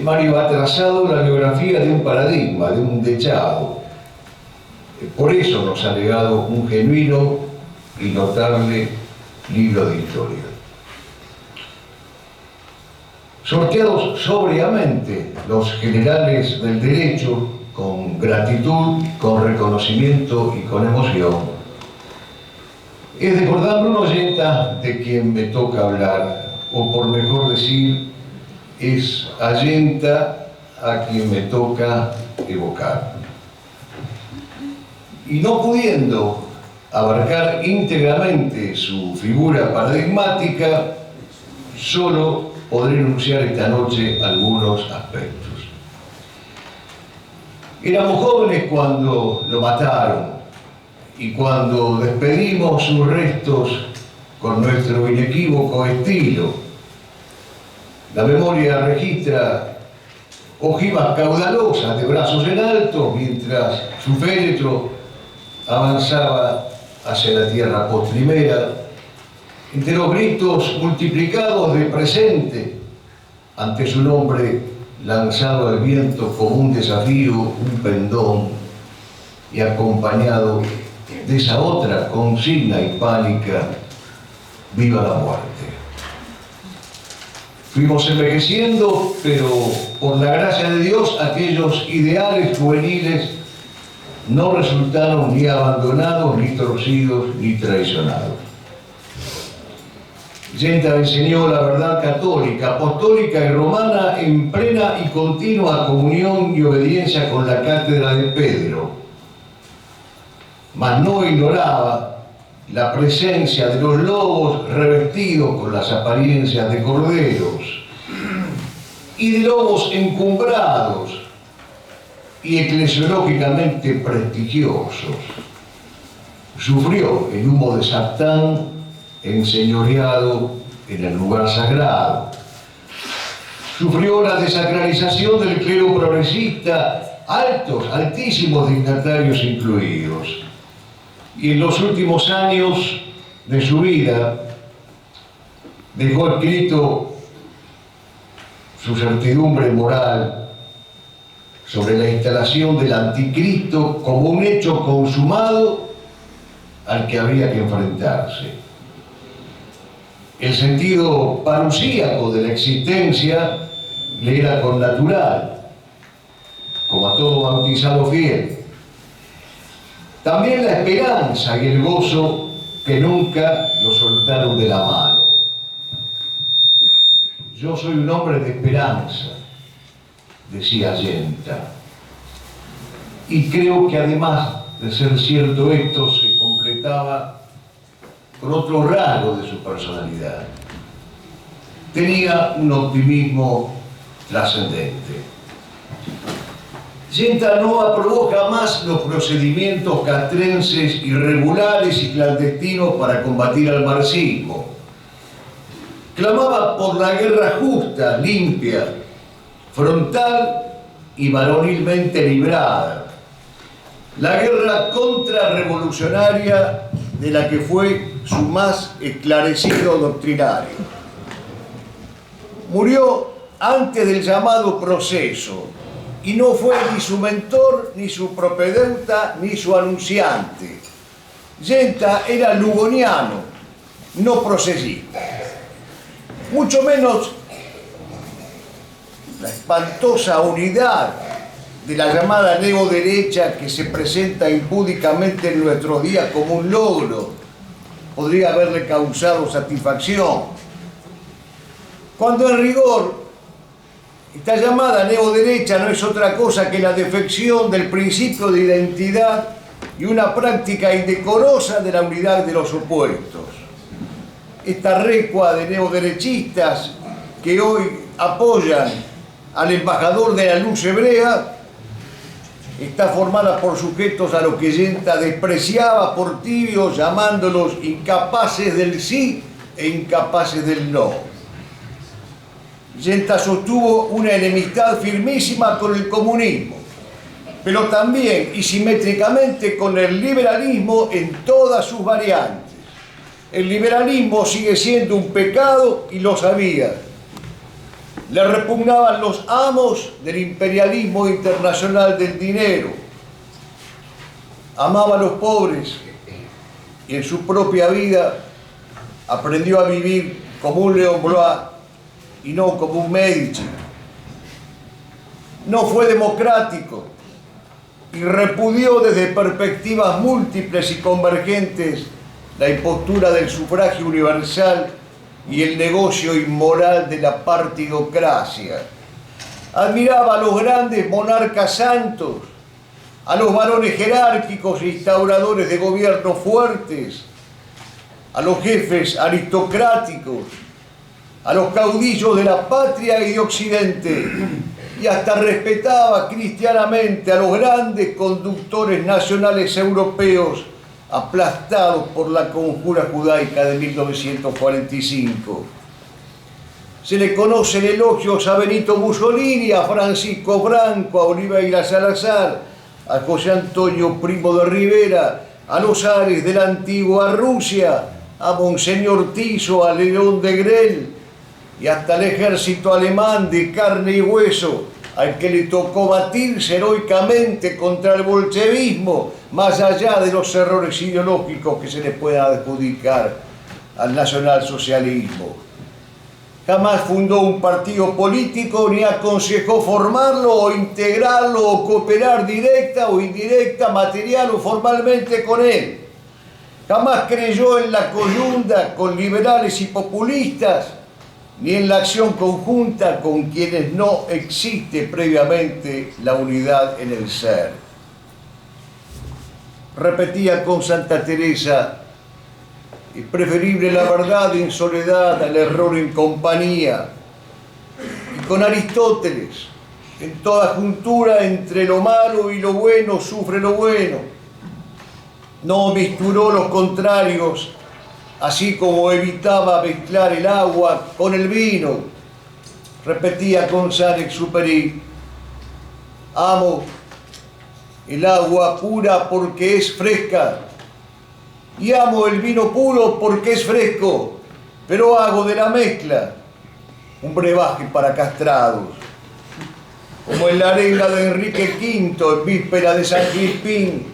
Mario ha trazado la biografía de un paradigma, de un dechado, Por eso nos ha legado un genuino y notable libro de historia. Sorteados sobriamente los generales del derecho, con gratitud, con reconocimiento y con emoción, es de Jordán Bruno Allenta de quien me toca hablar, o por mejor decir, es Allenta a quien me toca evocar. Y no pudiendo abarcar íntegramente su figura paradigmática, solo podré enunciar esta noche algunos aspectos. Éramos jóvenes cuando lo mataron y cuando despedimos sus restos con nuestro inequívoco estilo. La memoria registra ojivas caudalosas de brazos en alto mientras su féretro avanzaba hacia la tierra postrimera, entre los gritos multiplicados de presente ante su nombre lanzado al viento como un desafío, un pendón, y acompañado de esa otra consigna hispánica: viva la muerte. Fuimos envejeciendo, pero por la gracia de Dios aquellos ideales juveniles no resultaron ni abandonados, ni torcidos, ni traicionados. Allenta enseñó la verdad católica, apostólica y romana en plena y continua comunión y obediencia con la cátedra de Pedro, mas no ignoraba la presencia de los lobos revestidos con las apariencias de corderos y de lobos encumbrados y eclesiológicamente prestigiosos. Sufrió el humo de Satán enseñoreado en el lugar sagrado. Sufrió la desacralización del clero progresista, altísimos dignatarios incluidos. Y en los últimos años de su vida dejó escrito su certidumbre moral sobre la instalación del anticristo como un hecho consumado al que había que enfrentarse. El sentido parusíaco de la existencia le era connatural, como a todo bautizado fiel. También la esperanza y el gozo que nunca lo soltaron de la mano. Yo soy un hombre de esperanza, decía Allenta. Y creo que además de ser cierto esto, se completaba con otro rasgo de su personalidad. Tenía un optimismo trascendente. Allenta no aprobó jamás los procedimientos castrenses irregulares y clandestinos para combatir al marxismo. Clamaba por la guerra justa, limpia, frontal y varonilmente librada. La guerra contrarrevolucionaria de la que fue su más esclarecido doctrinario. Murió antes del llamado proceso y no fue ni su mentor, ni su propedeuta, ni su anunciante. Allenta era lugoniano, no procesista. Mucho menos la espantosa unidad de la llamada neoderecha que se presenta impúdicamente en nuestros días como un logro podría haberle causado satisfacción, cuando en rigor esta llamada neoderecha no es otra cosa que la defección del principio de identidad y una práctica indecorosa de la unidad de los opuestos. Esta recua de neoderechistas que hoy apoyan al embajador de la luz hebrea está formada por sujetos a los que Allenta despreciaba por tibios, llamándolos incapaces del sí e incapaces del no. Allenta sostuvo una enemistad firmísima con el comunismo, pero también y simétricamente con el liberalismo en todas sus variantes. El liberalismo sigue siendo un pecado y lo sabía. Le repugnaban los amos del imperialismo internacional del dinero. amaba a los pobres y en su propia vida aprendió a vivir como un León Blois y no como un Medici. No fue democrático y repudió desde perspectivas múltiples y convergentes la impostura del sufragio universal y el negocio inmoral de la partidocracia. Admiraba a los grandes monarcas santos, a los varones jerárquicos e instauradores de gobiernos fuertes, a los jefes aristocráticos, a los caudillos de la patria y de Occidente, y hasta respetaba cristianamente a los grandes conductores nacionales europeos aplastados por la conjura judaica de 1945. Se le conocen elogios a Benito Mussolini, a Francisco Franco, a Oliveira Salazar, a José Antonio Primo de Rivera, a los zares de la antigua Rusia, a Monseñor Tiso, a León de Grel y hasta el ejército alemán de carne y hueso, al que le tocó batirse heroicamente contra el bolchevismo, más allá de los errores ideológicos que se le puedan adjudicar al nacionalsocialismo. Jamás fundó un partido político ni aconsejó formarlo o integrarlo o cooperar directa o indirecta, material o formalmente con él. Jamás creyó en la coyunda con liberales y populistas, ni en la acción conjunta con quienes no existe previamente la unidad en el ser. Repetía con Santa Teresa: es preferible la verdad en soledad al error en compañía. Y con Aristóteles: en toda juntura entre lo malo y lo bueno sufre lo bueno. No misturó los contrarios, así como evitaba mezclar el agua con el vino. Repetía con Saint-Exupéry: amo el agua pura porque es fresca, y amo el vino puro porque es fresco, pero hago de la mezcla un brebaje para castrados. Como en la arena de Enrique V en víspera de San Crispín,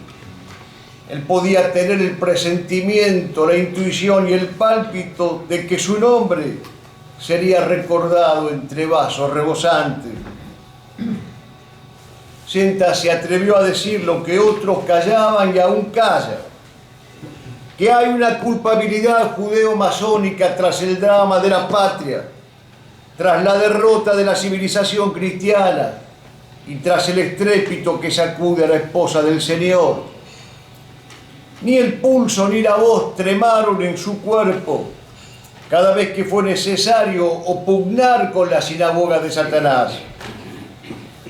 él podía tener el presentimiento, la intuición y el pálpito de que su nombre sería recordado entre vasos rebosantes. Senta se atrevió a decir lo que otros callaban y aún callan: que hay una culpabilidad judeo-masónica tras el drama de la patria, tras la derrota de la civilización cristiana y tras el estrépito que sacude a la esposa del Señor. Ni el pulso ni la voz tremaron en su cuerpo cada vez que fue necesario opugnar con la sinagoga de Satanás.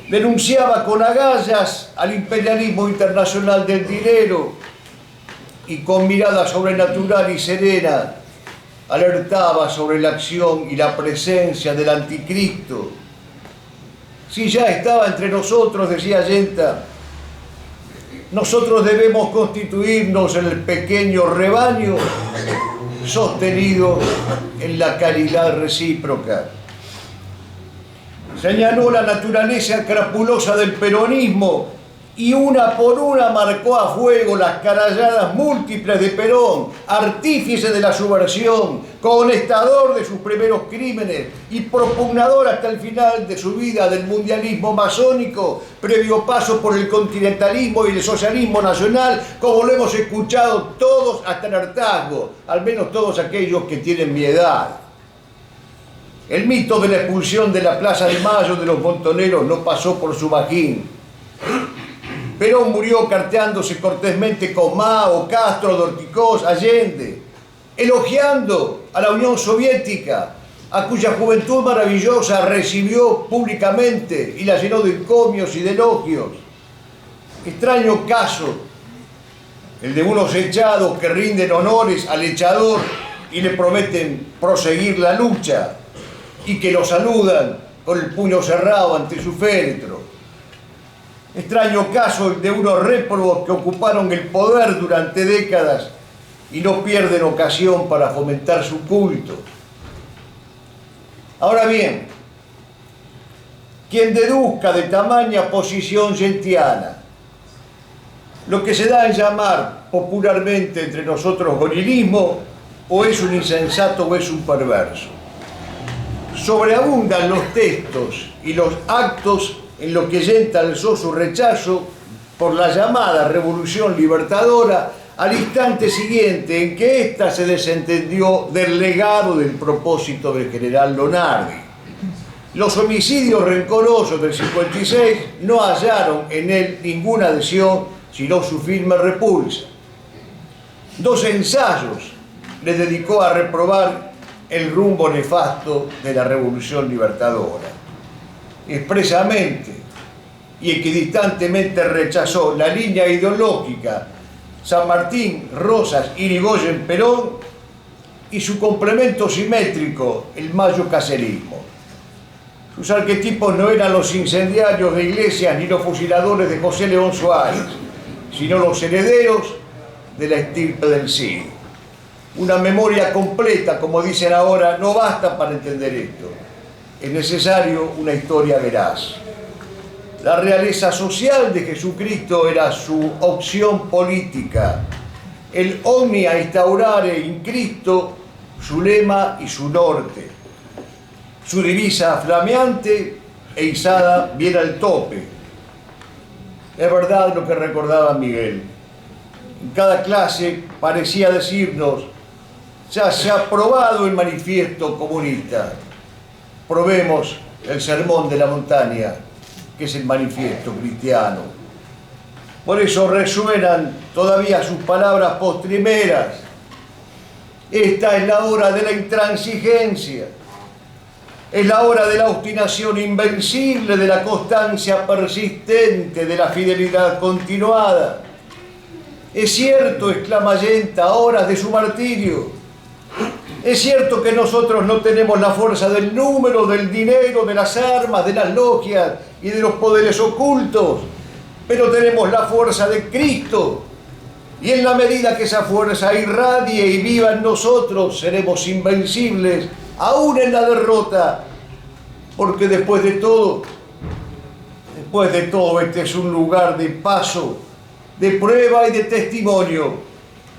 Denunciaba con agallas al imperialismo internacional del dinero y con mirada sobrenatural y serena alertaba sobre la acción y la presencia del anticristo. Si ya estaba entre nosotros, decía Yenta, nosotros debemos constituirnos en el pequeño rebaño sostenido en la caridad recíproca. Señaló la naturaleza crapulosa del peronismo y una por una marcó a fuego las caralladas múltiples de Perón, artífice de la subversión, conestador de sus primeros crímenes y propugnador hasta el final de su vida del mundialismo masónico, previo paso por el continentalismo y el socialismo nacional, como lo hemos escuchado todos hasta el hartazgo, al menos todos aquellos que tienen mi edad. El mito de la expulsión de la Plaza de Mayo de los montoneros no pasó por su bajín. Perón murió carteándose cortésmente con Mao, Castro, Dorticós, Allende, elogiando a la Unión Soviética, a cuya juventud maravillosa recibió públicamente y la llenó de encomios y de elogios. Extraño caso, el de unos echados que rinden honores al echador y le prometen proseguir la lucha, y que lo saludan con el puño cerrado ante su féretro. Extraño caso el de unos réprobos que ocuparon el poder durante décadas y no pierden ocasión para fomentar su culto. Ahora bien, quien deduzca de tamaña posición yentiana lo que se da en llamar popularmente entre nosotros gorilismo, o es un insensato o es un perverso. Sobreabundan los textos y los actos en los que Yenta alzó su rechazo por la llamada Revolución Libertadora al instante siguiente en que ésta se desentendió del legado del propósito del general Lonardi. Los homicidios rencorosos del 56 no hallaron en él ninguna adhesión, sino su firme repulsa. 2 ensayos le dedicó a reprobar el rumbo nefasto de la Revolución Libertadora. Expresamente y equidistantemente rechazó la línea ideológica San Martín, Rosas, Irigoyen, Perón y su complemento simétrico, el mayo-cacerismo. Sus arquetipos no eran los incendiarios de Iglesias ni los fusiladores de José León Suárez, sino los herederos de la estirpe del Cid. Una memoria completa, como dicen ahora, no basta para entender esto. Es necesario una historia veraz. La realeza social de Jesucristo era su opción política. El omnia instaurare in Cristo, su lema y su norte. Su divisa flameante e izada bien al tope. Es verdad lo que recordaba Miguel. En cada clase parecía decirnos: ya se ha aprobado el manifiesto comunista. Probemos el sermón de la montaña, que es el manifiesto cristiano. Por eso resuenan todavía sus palabras postrimeras. Esta es la hora de la intransigencia. Es la hora de la obstinación invencible, de la constancia persistente, de la fidelidad continuada. Es cierto, exclama Yenta, horas de su martirio. Es cierto que nosotros no tenemos la fuerza del número, del dinero, de las armas, de las logias y de los poderes ocultos, pero tenemos la fuerza de Cristo. Y en la medida que esa fuerza irradie y viva en nosotros, seremos invencibles, aún en la derrota, porque después de todo, este es un lugar de paso, de prueba y de testimonio.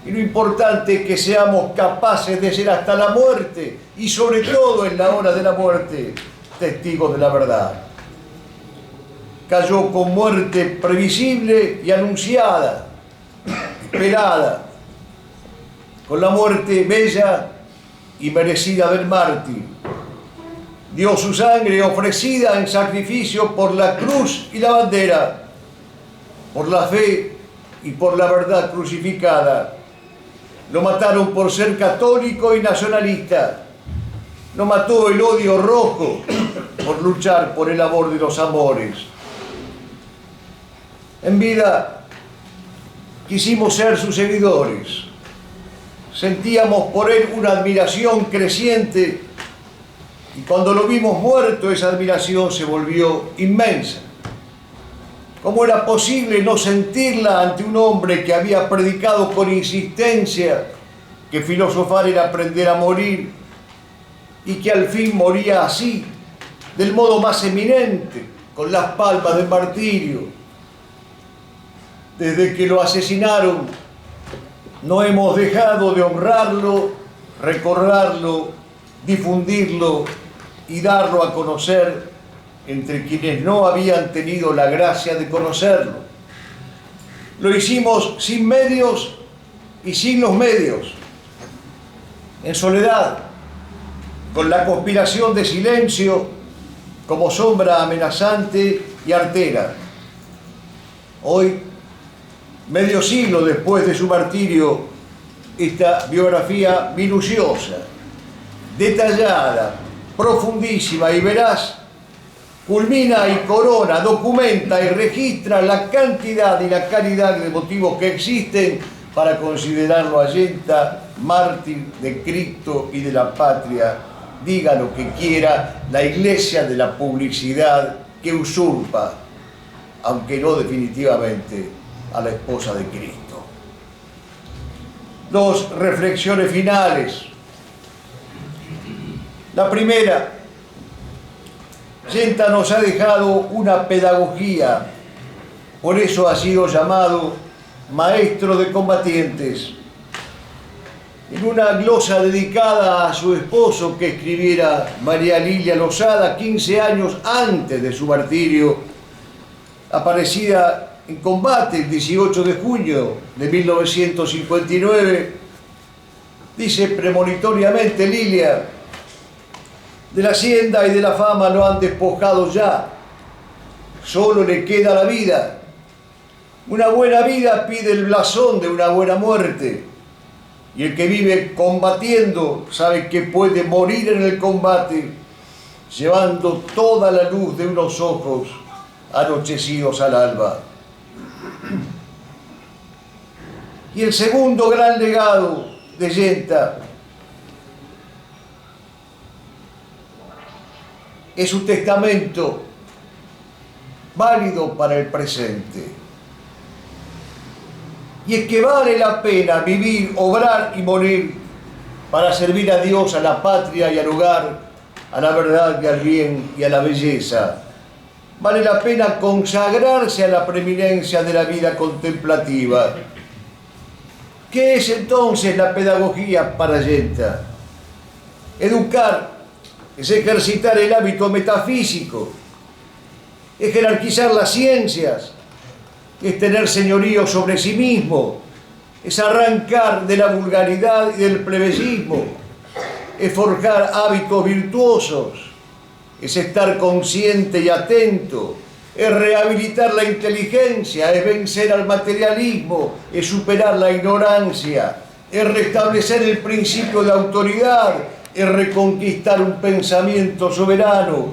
Y lo importante es que seamos capaces de ser hasta la muerte, y sobre todo en la hora de la muerte, testigos de la verdad. Cayó con muerte previsible y anunciada, esperada, con la muerte bella y merecida del mártir. Dio su sangre ofrecida en sacrificio por la cruz y la bandera, por la fe y por la verdad crucificada. Lo mataron por ser católico y nacionalista. Lo mató el odio rojo por luchar por el amor de los amores. En vida quisimos ser sus seguidores. Sentíamos por él una admiración creciente y cuando lo vimos muerto esa admiración se volvió inmensa. ¿Cómo era posible no sentirla ante un hombre que había predicado con insistencia que filosofar era aprender a morir y que al fin moría así, del modo más eminente, con las palmas del martirio? Desde que lo asesinaron, no hemos dejado de honrarlo, recordarlo, difundirlo y darlo a conocer entre quienes no habían tenido la gracia de conocerlo. Lo hicimos sin medios y sin los medios, en soledad, con la conspiración de silencio como sombra amenazante y artera. Hoy, medio siglo después de su martirio, esta biografía minuciosa, detallada, profundísima y veraz, culmina y corona, documenta y registra la cantidad y la calidad de motivos que existen para considerarlo a Yenta mártir de Cristo y de la patria. Diga lo que quiera la iglesia de la publicidad que usurpa, aunque no definitivamente, a la esposa de Cristo. 2 reflexiones finales. La primera: Yenta nos ha dejado una pedagogía, por eso ha sido llamado maestro de combatientes. En una glosa dedicada a su esposo que escribiera María Lilia Lozada 15 años antes de su martirio, aparecida en combate el 18 de junio de 1959, dice premonitoriamente Lilia: de la hacienda y de la fama lo han despojado ya, solo le queda la vida. Una buena vida pide el blasón de una buena muerte, y el que vive combatiendo sabe que puede morir en el combate, llevando toda la luz de unos ojos anochecidos al alba. Y el segundo gran legado de Yenta es su testamento, válido para el presente. Y es que vale la pena vivir, obrar y morir para servir a Dios, a la patria y al hogar, a la verdad y al bien y a la belleza. Vale la pena consagrarse a la preeminencia de la vida contemplativa. ¿Qué es entonces la pedagogía para Yenta? Educar es ejercitar el hábito metafísico, es jerarquizar las ciencias, es tener señorío sobre sí mismo, es arrancar de la vulgaridad y del plebeyismo, es forjar hábitos virtuosos, es estar consciente y atento, es rehabilitar la inteligencia, es vencer al materialismo, es superar la ignorancia, es restablecer el principio de autoridad, es reconquistar un pensamiento soberano,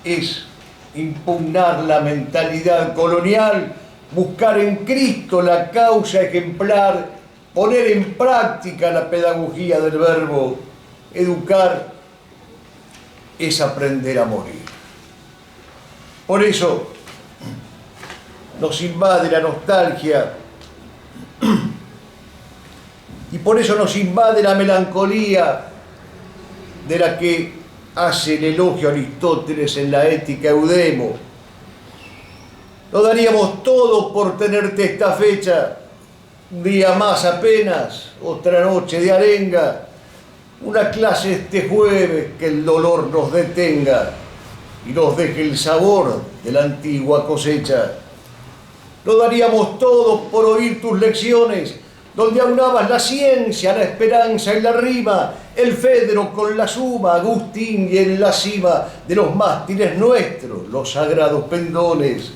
es impugnar la mentalidad colonial, buscar en Cristo la causa ejemplar, poner en práctica la pedagogía del verbo. Educar es aprender a morir. Por eso nos invade la nostalgia y por eso nos invade la melancolía de la que hace el elogio a Aristóteles en la Ética Eudemo. Lo daríamos todo por tenerte esta fecha, un día más apenas, otra noche de arenga, una clase este jueves, que el dolor nos detenga y nos deje el sabor de la antigua cosecha. Lo daríamos todo por oír tus lecciones, donde aunabas la ciencia, la esperanza y la rima, el Fedro con la suma, Agustín y en la cima de los mástiles nuestros, los sagrados pendones.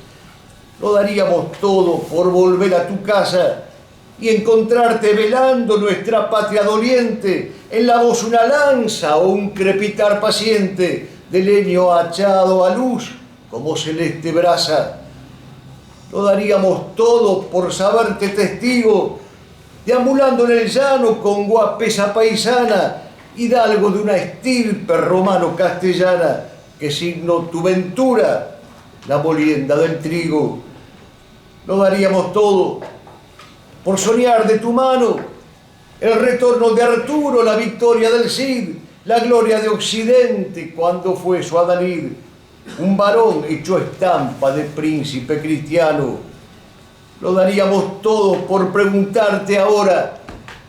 Lo daríamos todo por volver a tu casa y encontrarte velando nuestra patria doliente, en la voz una lanza o un crepitar paciente de leño achado a luz como celeste brasa. Lo daríamos todo por saberte testigo, deambulando en el llano con guapesa paisana, hidalgo de una estirpe romano-castellana, que signó tu ventura, la molienda del trigo. Lo daríamos todo por soñar de tu mano el retorno de Arturo, la victoria del Cid, la gloria de Occidente cuando fue su adalid, un varón hecho estampa de príncipe cristiano. Lo daríamos todo por preguntarte ahora,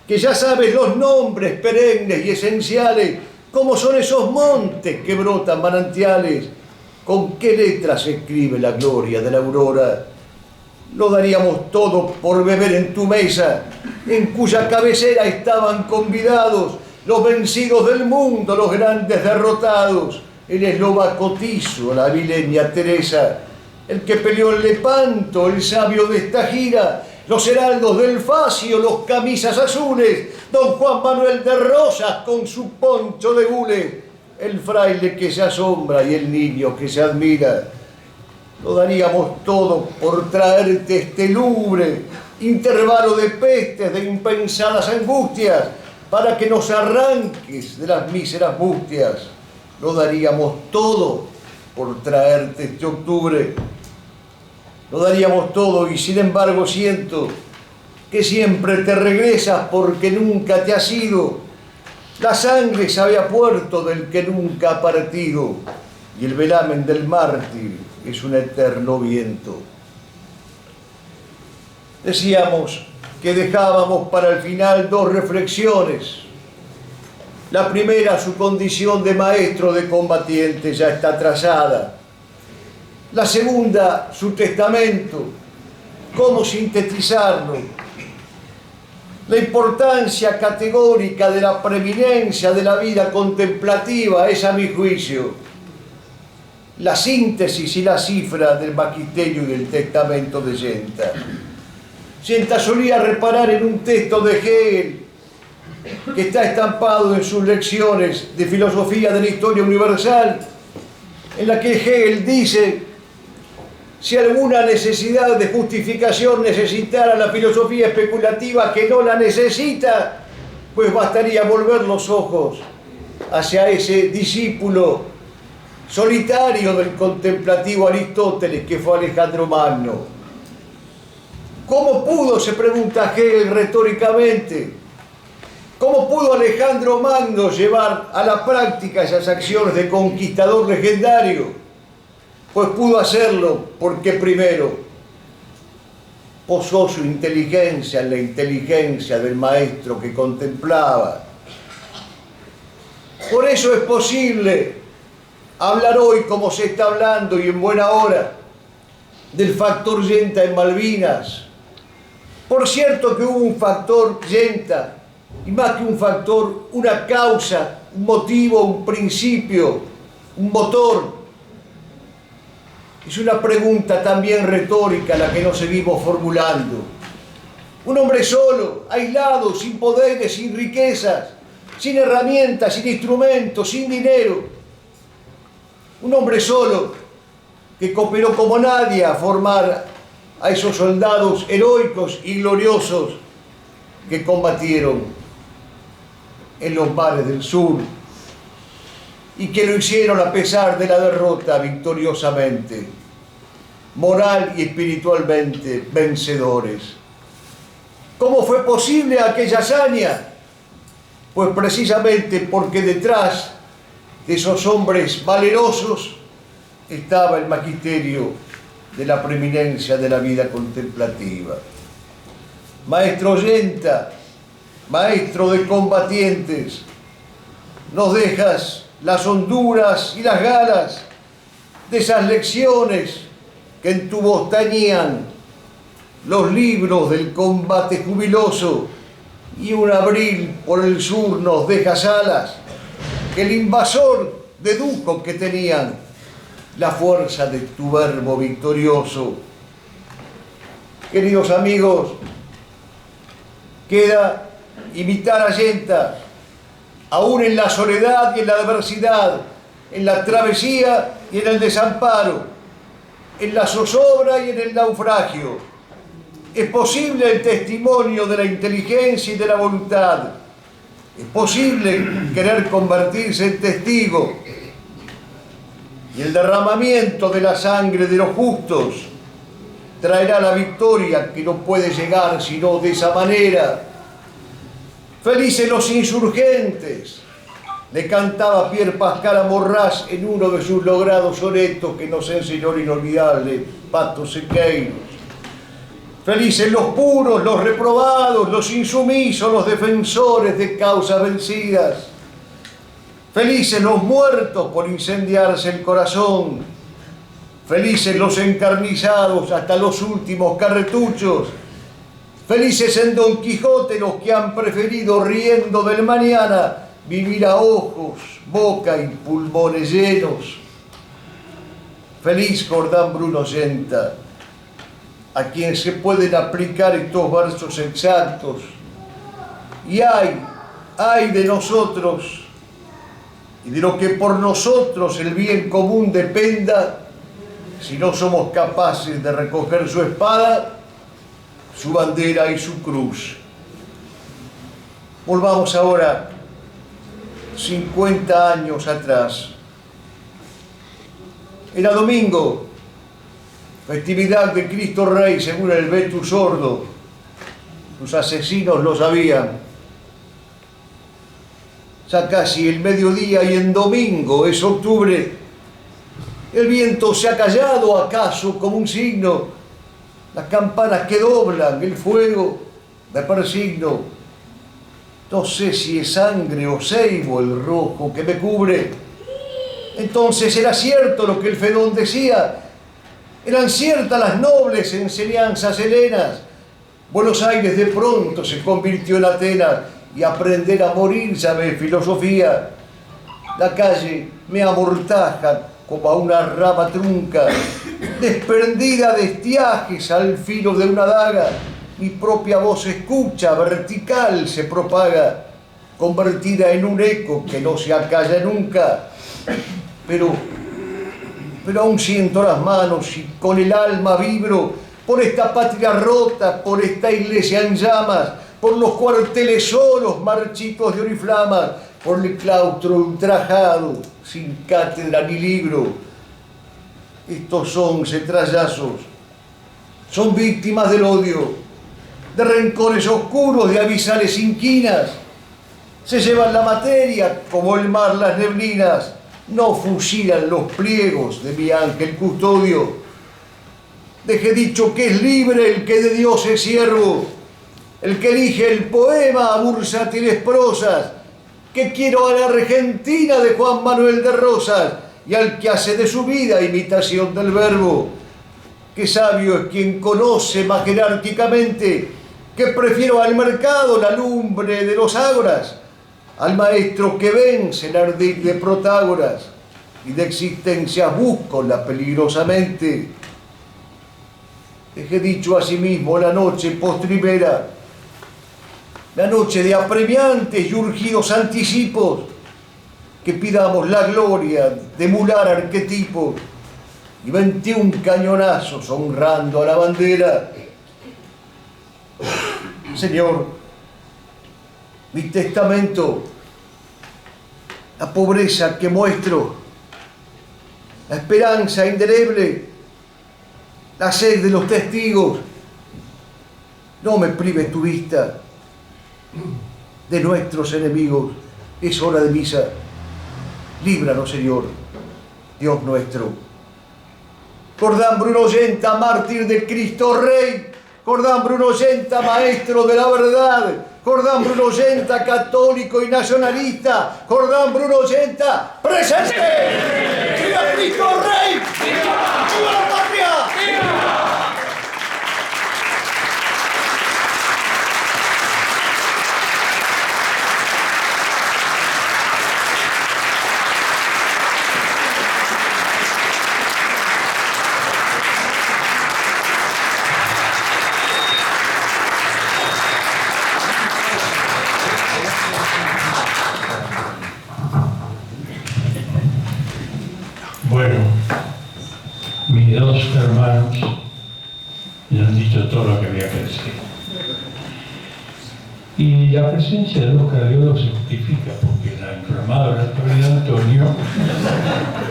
que ya sabes los nombres perennes y esenciales, cómo son esos montes que brotan manantiales, con qué letras se escribe la gloria de la aurora. Lo daríamos todo por beber en tu mesa, en cuya cabecera estaban convidados los vencidos del mundo, los grandes derrotados, el eslovaco Tiso, la avileña Teresa, el que peleó en Lepanto, el sabio de esta gira, los heraldos del Facio, los camisas azules, don Juan Manuel de Rosas con su poncho de gules, el fraile que se asombra y el niño que se admira. Lo daríamos todo por traerte este lúgubre intervalo de pestes, de impensadas angustias, para que nos arranques de las míseras mustias. Lo daríamos todo por traerte este octubre. Lo daríamos todo y sin embargo siento que siempre te regresas porque nunca te has ido. La sangre sabe a puerto del que nunca ha partido y el velamen del mártir es un eterno viento. Decíamos que dejábamos para el final dos reflexiones. La primera, su condición de maestro de combatiente ya está trazada. La segunda, su testamento, cómo sintetizarlo. La importancia categórica de la preeminencia de la vida contemplativa es, a mi juicio, la síntesis y la cifra del magisterio y del testamento de Genta. Genta solía reparar en un texto de Hegel que está estampado en sus lecciones de filosofía de la historia universal, en la que Hegel dice: si alguna necesidad de justificación necesitara la filosofía especulativa que no la necesita, pues bastaría volver los ojos hacia ese discípulo solitario del contemplativo Aristóteles, que fue Alejandro Magno. ¿Cómo pudo, se pregunta Hegel retóricamente, cómo pudo Alejandro Magno llevar a la práctica esas acciones de conquistador legendario? Pues pudo hacerlo porque primero posó su inteligencia en la inteligencia del maestro que contemplaba. Por eso es posible hablar hoy, como se está hablando y en buena hora, del factor Genta en Malvinas. Por cierto que hubo un factor Genta, y más que un factor, una causa, un motivo, un principio, un motor. Es una pregunta también retórica la que nos seguimos formulando. Un hombre solo, aislado, sin poderes, sin riquezas, sin herramientas, sin instrumentos, sin dinero. Un hombre solo que cooperó como nadie a formar a esos soldados heroicos y gloriosos que combatieron en los mares del sur y que lo hicieron a pesar de la derrota victoriosamente, moral y espiritualmente vencedores. ¿Cómo fue posible aquella hazaña? Pues precisamente porque detrás de esos hombres valerosos estaba el magisterio de la preeminencia de la vida contemplativa. Maestro Genta, maestro de combatientes, nos dejas las honduras y las galas de esas lecciones que en tu voz tañían los libros del combate jubiloso, y un abril por el sur nos dejas alas que el invasor dedujo que tenían la fuerza de tu verbo victorioso. Queridos amigos, queda imitar a Genta, aún en la soledad y en la adversidad, en la travesía y en el desamparo, en la zozobra y en el naufragio. Es posible el testimonio de la inteligencia y de la voluntad. Es posible querer convertirse en testigo. Y el derramamiento de la sangre de los justos traerá la victoria que no puede llegar sino de esa manera. Felices los insurgentes, le cantaba Pierre Pascal a Morras en uno de sus logrados sonetos que nos enseñó el inolvidable Pato Sequeiros. Felices los puros, los reprobados, los insumisos, los defensores de causas vencidas. Felices los muertos por incendiarse el corazón. Felices los encarnizados hasta los últimos carretuchos. Felices en Don Quijote los que han preferido, riendo del mañana, vivir a ojos, boca y pulmones llenos. Feliz Jordán Bruno Genta, a quien se pueden aplicar estos versos exactos. Y ay de nosotros y de lo que por nosotros el bien común dependa, si no somos capaces de recoger su espada, su bandera y su cruz. Volvamos ahora 50 años atrás. Era domingo, festividad de Cristo Rey según el Vetus Sordo. Los asesinos lo sabían. Ya casi el mediodía y en domingo, es octubre. El viento se ha callado, acaso como un signo. Las campanas que doblan, el fuego me persigno. No sé si es sangre o ceibo el rojo que me cubre. Entonces era cierto lo que el Fedón decía. Eran ciertas las nobles enseñanzas helenas. Buenos Aires de pronto se convirtió en Atenas y aprender a morir sabe filosofía. La calle me amortaja como a una rama trunca, desprendida de estiajes al filo de una daga. Mi propia voz escucha, vertical se propaga, convertida en un eco que no se acalla nunca. Pero aún siento las manos y con el alma vibro por esta patria rota, por esta iglesia en llamas, por los cuarteles solos, marchitos de oriflamas, por el claustro ultrajado, sin cátedra ni libro. Estos 11 trayazos son víctimas del odio, de rencores oscuros, de abisales inquinas. Se llevan la materia como el mar las neblinas, no fusilan los pliegos de mi ángel custodio. Dejé dicho que es libre el que de Dios es siervo, el que elige el poema a bursátiles prosas, que quiero a la Argentina de Juan Manuel de Rosas y al que hace de su vida imitación del verbo. Que sabio es quien conoce más jerárquicamente, que prefiero al mercado la lumbre de los ágoras, al maestro que vence el ardid de Protágoras y de existencias busco la peligrosamente. Dejé dicho asimismo la noche postrimera, la noche de apremiantes y urgidos anticipos, que pidamos la gloria de emular arquetipos y 21 cañonazos honrando a la bandera. Señor, mi testamento, la pobreza que muestro, la esperanza indeleble, la sed de los testigos, no me prive tu vista de nuestros enemigos. Es hora de misa. Líbranos, Señor, Dios nuestro. Cordán Bruno Yenta, mártir de Cristo Rey. Cordán Bruno Yenta, maestro de la verdad. Cordán Bruno Yenta, católico y nacionalista. Cordán Bruno Yenta, presente. ¡Viva Cristo Rey! ¡Viva! ¡Viva la patria! ¡Viva! Bueno, mis dos hermanos me han dicho todo lo que había que decir. Y la presencia de dos cardiólogos se justifica porque la inflamada de la autoridad Antonio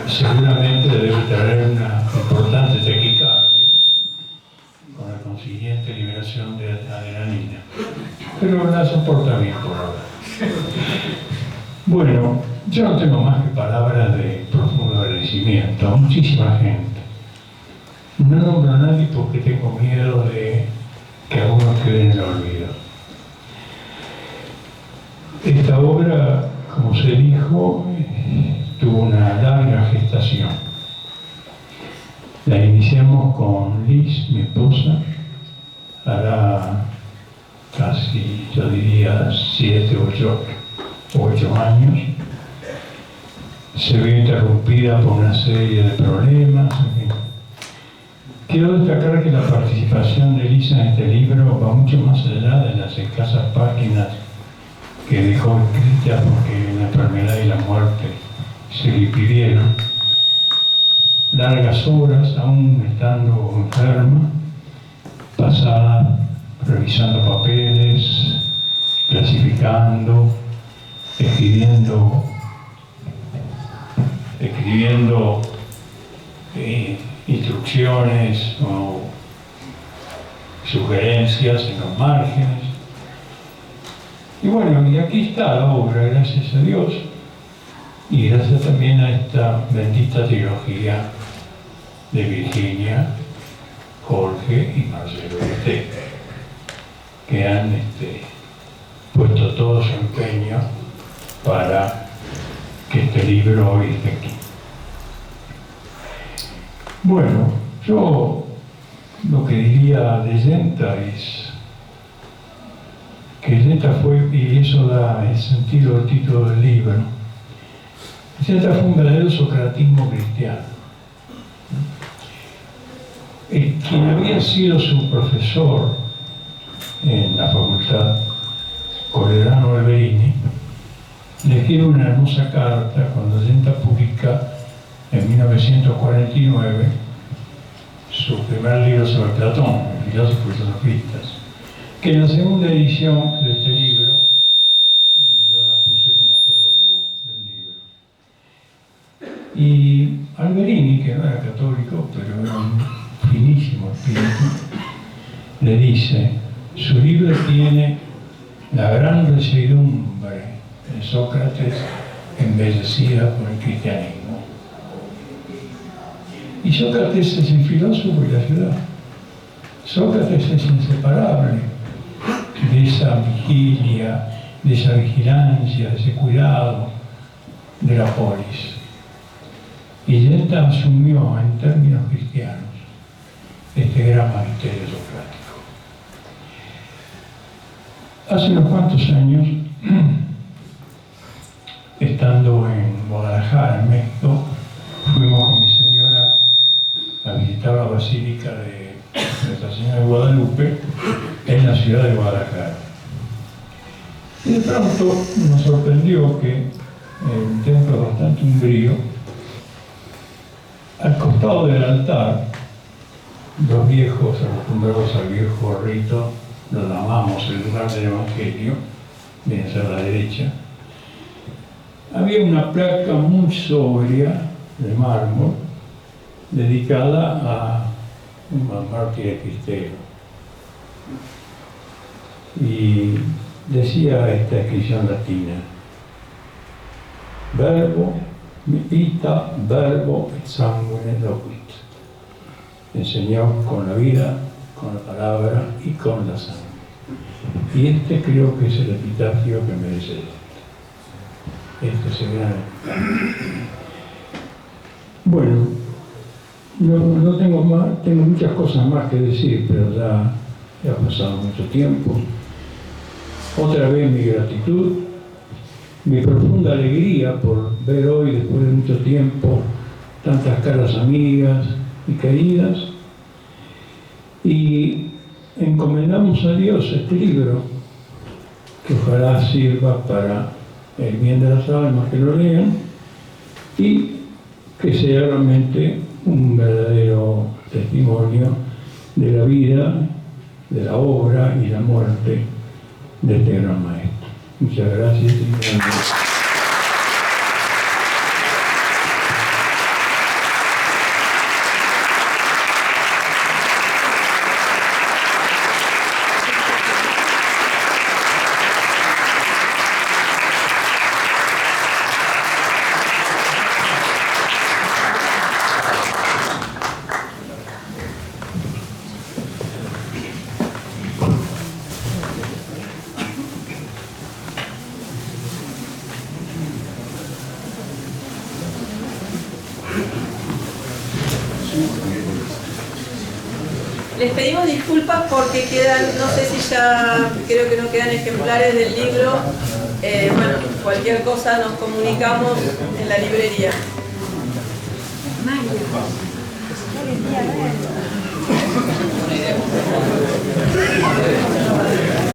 seguramente debe traer una importante taquicardia con la consiguiente liberación de adrenalina. Pero la soporta bien por ahora. Bueno, yo no tengo más que palabras de profundo agradecimiento a muchísima gente. No nombro a nadie porque tengo miedo de que algunos queden en el olvido. Esta obra, como se dijo, tuvo una larga gestación. La iniciamos con Liz, mi esposa, hará casi, yo diría, 7 u 8 años. Se vio interrumpida por una serie de problemas. Quiero destacar que la participación de Elisa en este libro va mucho más allá de las escasas páginas que dejó escritas porque la enfermedad y la muerte se le pidieron. Largas horas, aún estando enferma, pasadas revisando papeles, clasificando, escribiendo instrucciones o sugerencias en los márgenes. Y bueno, y aquí está la obra, gracias a Dios, y gracias también a esta bendita trilogía de Virginia, Jorge y Marcelo Ortega, que han puesto todo su empeño para que este libro hoy esté aquí. Bueno, yo lo que diría de Yenta es que Yenta fue, y eso da el sentido del título del libro, Yenta fue un verdadero socratismo cristiano. Quien había sido su profesor en la facultad, Colorano Alberini, le escribe una hermosa carta cuando Yenta publica en 1949 su primer libro sobre Platón, Filósofos y Filosofistas, que en la segunda edición de este libro yo la puse como prólogo del libro. Y Alberini, que no era católico, pero era un finísimo espíritu, le dice: su libro tiene la gran resiedumbre de Sócrates embellecida por el cristianismo. Y Sócrates es el filósofo y la ciudad. Sócrates es inseparable de esa vigilia, de esa vigilancia, de ese cuidado de la polis. Y Yenta asumió en términos cristianos este gran magisterio socrático. Hace unos cuantos años, estando en Guadalajara, en México, fuimos con mi señora a visitar la Basílica de Nuestra Señora de Guadalupe en la ciudad de Guadalajara. Y de pronto nos sorprendió que el templo es bastante umbrío. Al costado del altar, los viejos, acostumbrados al viejo rito, lo llamamos el lugar del Evangelio, viene a ser la derecha, había una placa muy sobria de mármol dedicada a un mártir cristero. Y decía esta inscripción latina: verbo vita, verbo et sanguine loquit. Enseñó con la vida, con la palabra y con la sangre. Y este creo que es el epitafio que merece este se gran. Bueno, no tengo más, tengo muchas cosas más que decir, pero ya ha pasado mucho tiempo. Otra vez mi gratitud, mi profunda alegría por ver hoy, después de mucho tiempo, tantas caras amigas y queridas, y encomendamos a Dios este libro, que ojalá sirva para el bien de las almas que lo lean y que sea realmente un verdadero testimonio de la vida, de la obra y la muerte de este gran maestro. Muchas gracias y buenas noches. Les pedimos disculpas porque quedan, no sé si ya, creo que no quedan ejemplares del libro. Bueno, cualquier cosa nos comunicamos en la librería. Mario.